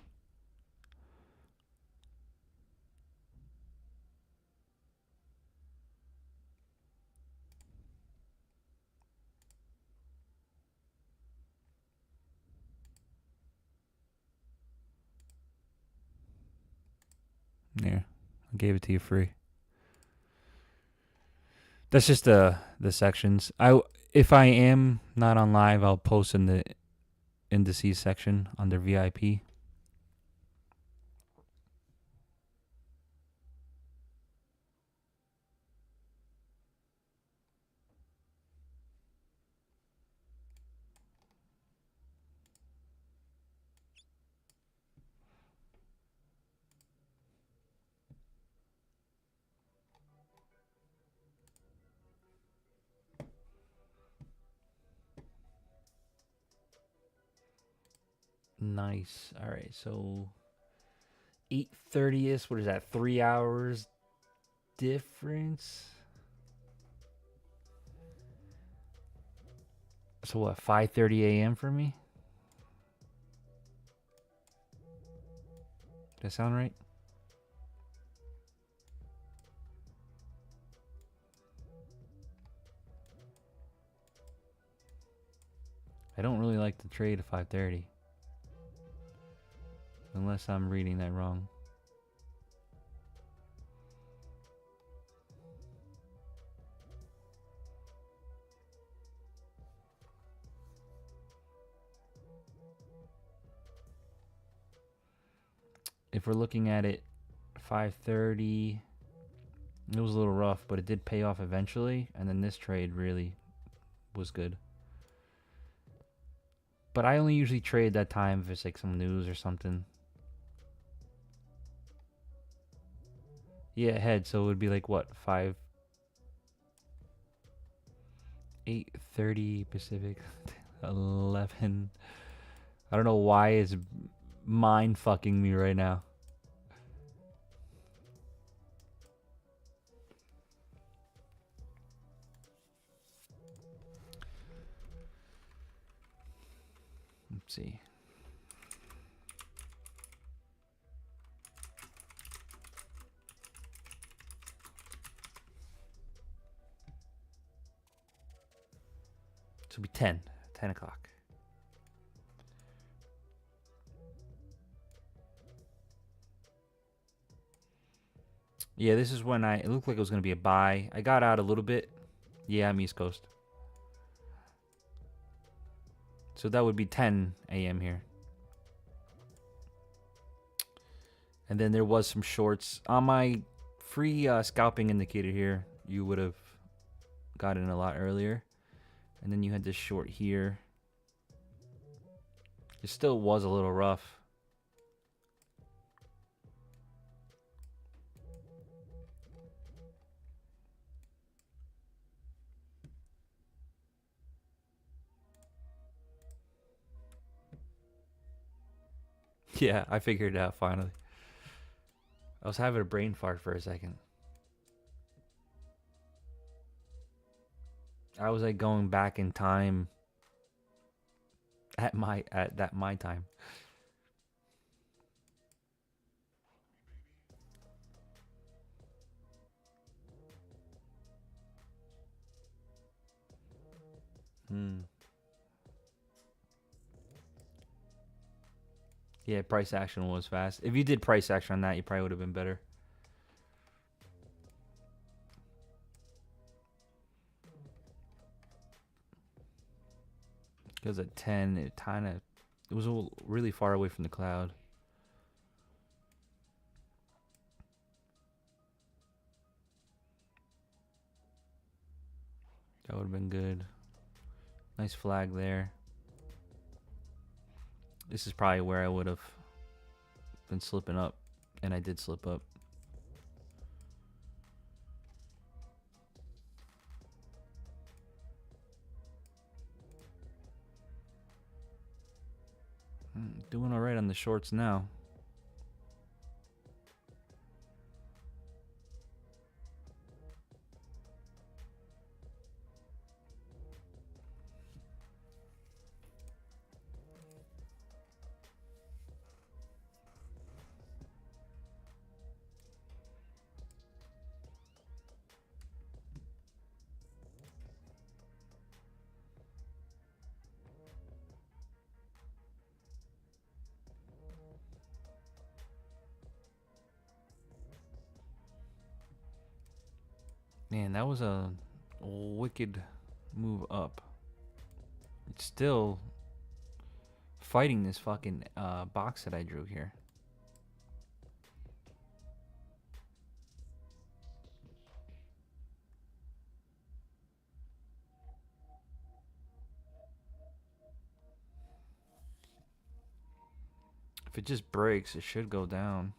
There, I gave it to you free. That's just the sections. If I am not on live, I'll post in the indices section under VIP. Nice. All right, so 8:30ish. What is that? 3 hours difference. So what? 5:30 a.m. for me. Does that sound right? I don't really like to trade at 5:30. Unless I'm reading that wrong. If we're looking at it 5:30, it was a little rough, but it did pay off eventually, and then this trade really was good. But I only usually trade that time if it's like some news or something. Yeah, head, so it would be like what, 8:30 Pacific, 11. I don't know why it's mind fucking me right now. Let's see. So it'll be 10 o'clock. Yeah, this is when it looked like it was going to be a buy. I got out a little bit. Yeah, I'm East Coast. So that would be 10 a.m. here. And then there was some shorts. On my free scalping indicator here, you would have gotten a lot earlier. And then you had this short here. It still was a little rough. Yeah, I figured it out finally. I was having a brain fart for a second. I was like going back in time at my time. Yeah, price action was fast. If you did price action on that, you probably would have been better. Because at 10, it was really far away from the cloud. That would have been good. Nice flag there. This is probably where I would have been slipping up. And I did slip up. Doing alright on the shorts now. Man, that was a wicked move up. It's still fighting this fucking box that I drew here. If it just breaks, it should go down.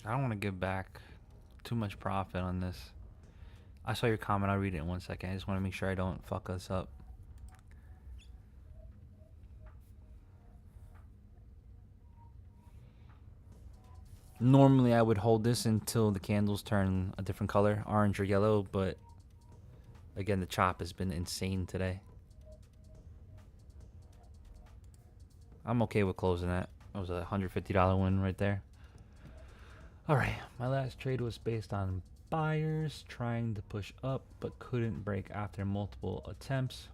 I don't want to give back too much profit on this. I saw your comment. I'll read it in 1 second. I just want to make sure I don't fuck us up. Normally, I would hold this until the candles turn a different color, orange or yellow, but again, the chop has been insane today. I'm okay with closing that. That was a $150 win right there. Alright, my last trade was based on buyers trying to push up but couldn't break after multiple attempts.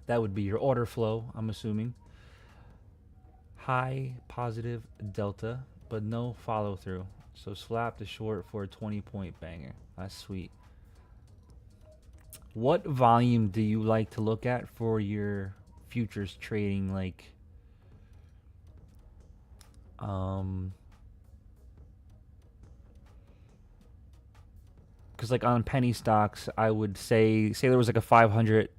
That would be your order flow, I'm assuming. High positive delta, but no follow through. So slap the short for a 20-point banger. That's sweet. What volume do you like to look at for your futures trading like because like on penny stocks, I would say there was like a 500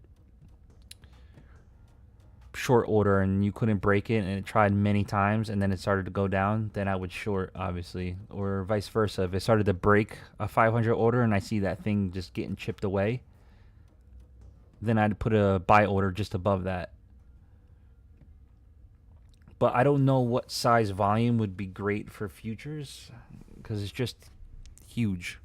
short order and you couldn't break it and it tried many times and then it started to go down, then I would short, obviously. Or vice versa, if it started to break a 500 order and I see that thing just getting chipped away, then I'd put a buy order just above that. But I don't know what size volume would be great for futures because it's just huge.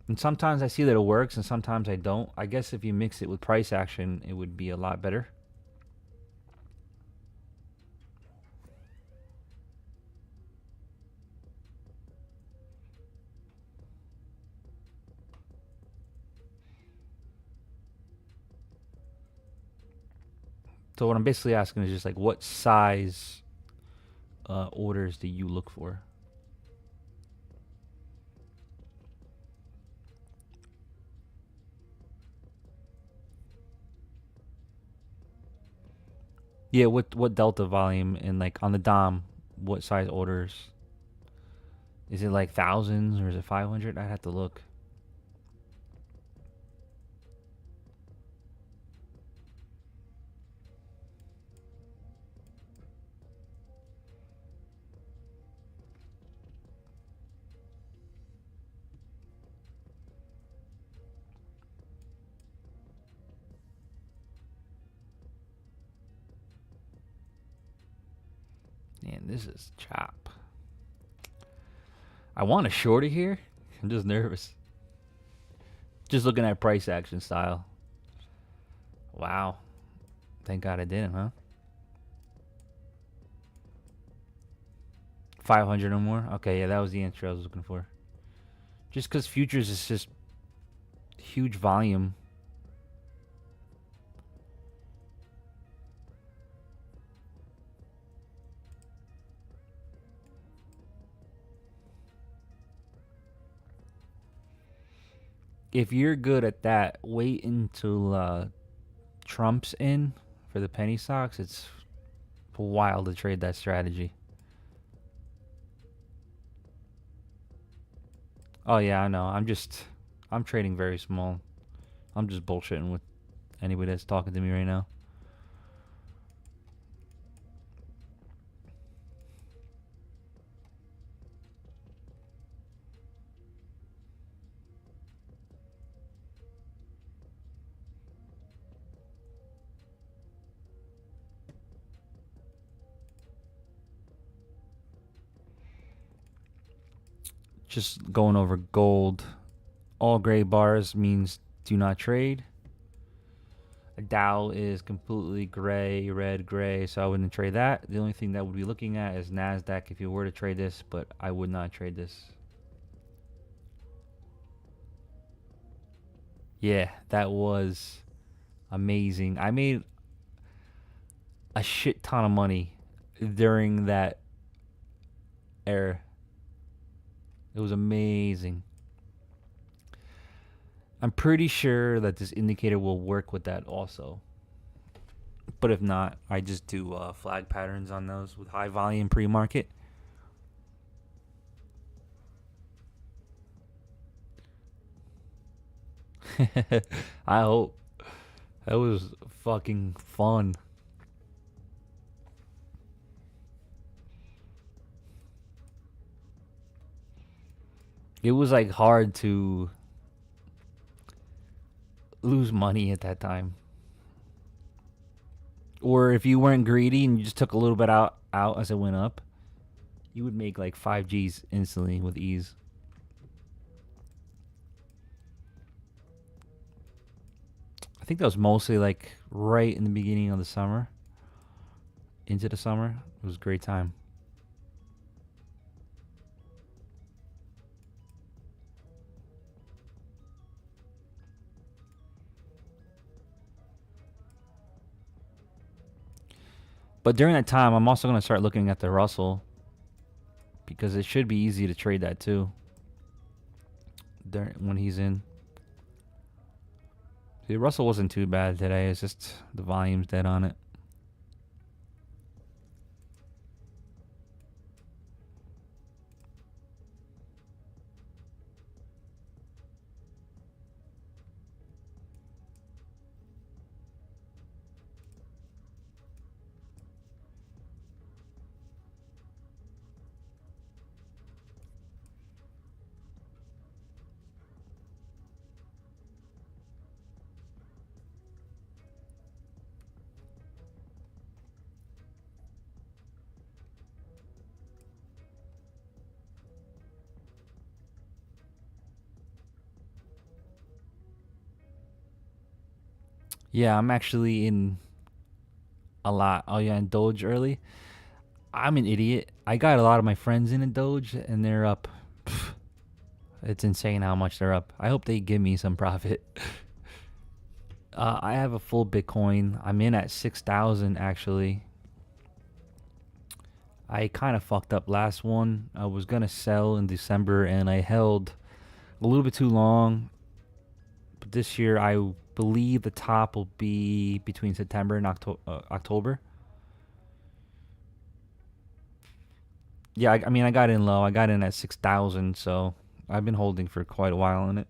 And sometimes I see that it works and sometimes I don't. I guess if you mix it with price action, it would be a lot better. So what I'm basically asking is just like, what size orders do you look for? Yeah, what delta volume and like on the DOM, what size orders? Is it like thousands or is it 500? I'd have to look. Man, this is chop. I want to short it here. I'm just nervous. Just looking at price action style. Wow. Thank God I didn't, huh? 500 or more? Okay, yeah, that was the answer I was looking for. Just because futures is just huge volume. If you're good at that, wait until Trump's in for the penny stocks. It's wild to trade that strategy. Oh yeah, I know. I'm trading very small. I'm just bullshitting with anybody that's talking to me right now. Just going over gold. All gray bars means do not trade. A Dow is completely gray, red, gray, so I wouldn't trade that. The only thing that would be looking at is NASDAQ if you were to trade this, but I would not trade this. Yeah, that was amazing. I made a shit ton of money during that era. It was amazing. I'm pretty sure that this indicator will work with that also. But if not, I just do flag patterns on those with high volume pre-market. I hope. That was fucking fun. It was like hard to lose money at that time. Or if you weren't greedy and you just took a little bit out as it went up, you would make like 5 G's instantly with ease. I think that was mostly like right in the beginning of the summer. Into the summer. It was a great time. But during that time, I'm also going to start looking at the Russell because it should be easy to trade that too when he's in. The Russell wasn't too bad today. It's just the volume's dead on it. Yeah, I'm actually in a lot. Oh yeah, in Doge early. I'm an idiot. I got a lot of my friends in Doge, and they're up. Pff, it's insane how much they're up. I hope they give me some profit. I have a full Bitcoin. I'm in at 6,000 actually. I kind of fucked up last one. I was gonna sell in December, and I held a little bit too long. But this year, I believe the top will be between September and October. Yeah, I mean, I got in low. I got in at 6,000, so I've been holding for quite a while in it.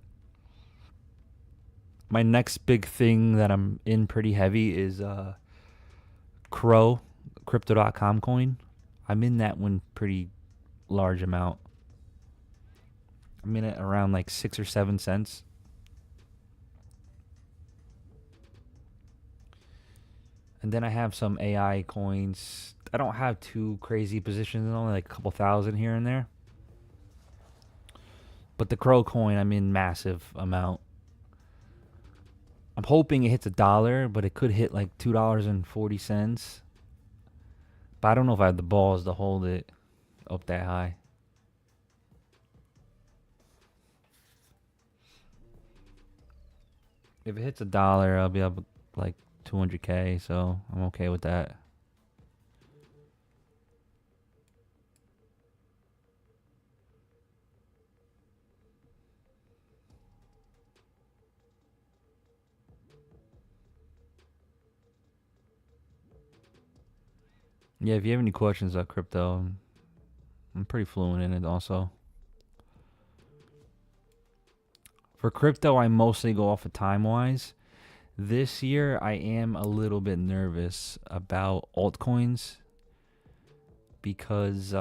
My next big thing that I'm in pretty heavy is Crow, Crypto.com coin. I'm in that one pretty large amount. I'm in it around like 6 or 7 cents. And then I have some AI coins. I don't have too crazy positions, only like a couple thousand here and there. But the Crow coin, I'm in massive amount. I'm hoping it hits $1, but it could hit like $2.40. But I don't know if I have the balls to hold it up that high. If it hits $1, I'll be up like 200K, so I'm okay with that. Yeah, if you have any questions about crypto, I'm pretty fluent in it also. For crypto, I mostly go off of time-wise. This year, I am a little bit nervous about altcoins because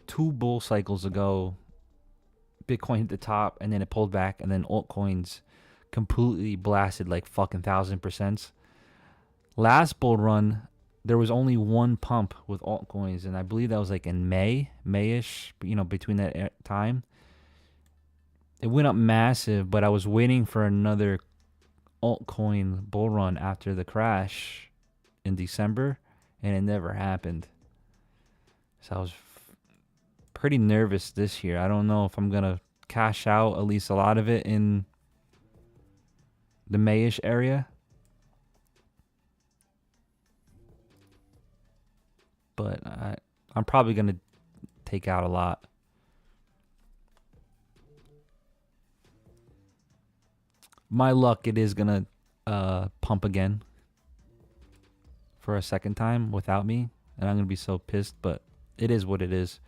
2 bull cycles ago, Bitcoin hit the top and then it pulled back, and then altcoins completely blasted like fucking 1,000%. Last bull run, there was only one pump with altcoins, and I believe that was like in Mayish, between that time. It went up massive, but I was waiting for another altcoin bull run after the crash in December, and it never happened. So I was pretty nervous this year. I don't know if I'm going to cash out at least a lot of it in the Mayish area. But I'm probably going to take out a lot. My luck, it is going to pump again for a second time without me. And I'm going to be so pissed, but it is what it is.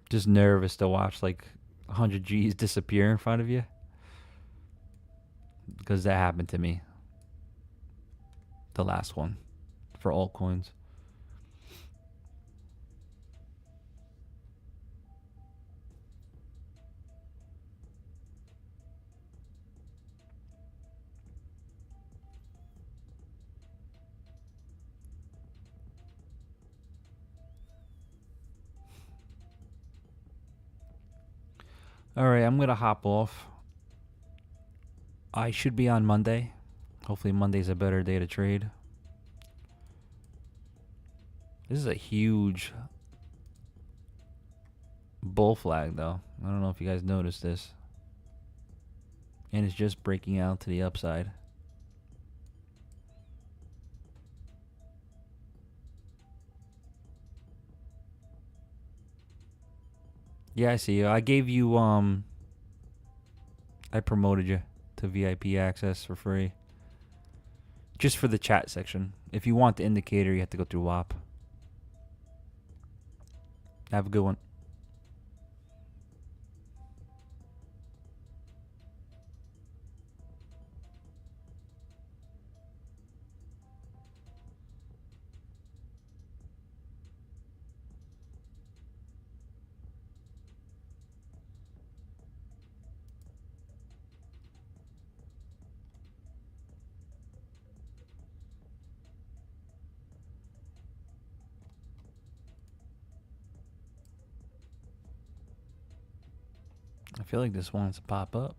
Just nervous to watch like 100 G's disappear in front of you. Because that happened to me. The last one. For altcoins. Alright, I'm going to hop off. I should be on Monday. Hopefully Monday's a better day to trade. This is a huge bull flag though. I don't know if you guys noticed this. And it's just breaking out to the upside. Yeah, I see you. I gave you I promoted you to VIP access for free. Just for the chat section. If you want the indicator, you have to go through WAP. Have a good one. I feel like this wants to pop up.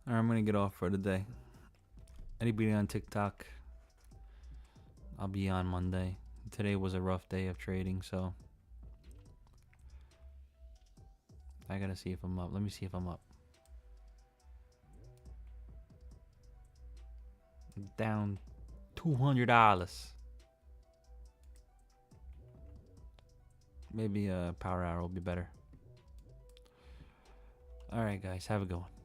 Alright, I'm gonna get off for the day. Anybody on TikTok? I'll be on Monday. Today was a rough day of trading, so I gotta see if I'm up. Let me see if I'm up. Down $200. Maybe a power hour will be better. Alright guys, have a good one.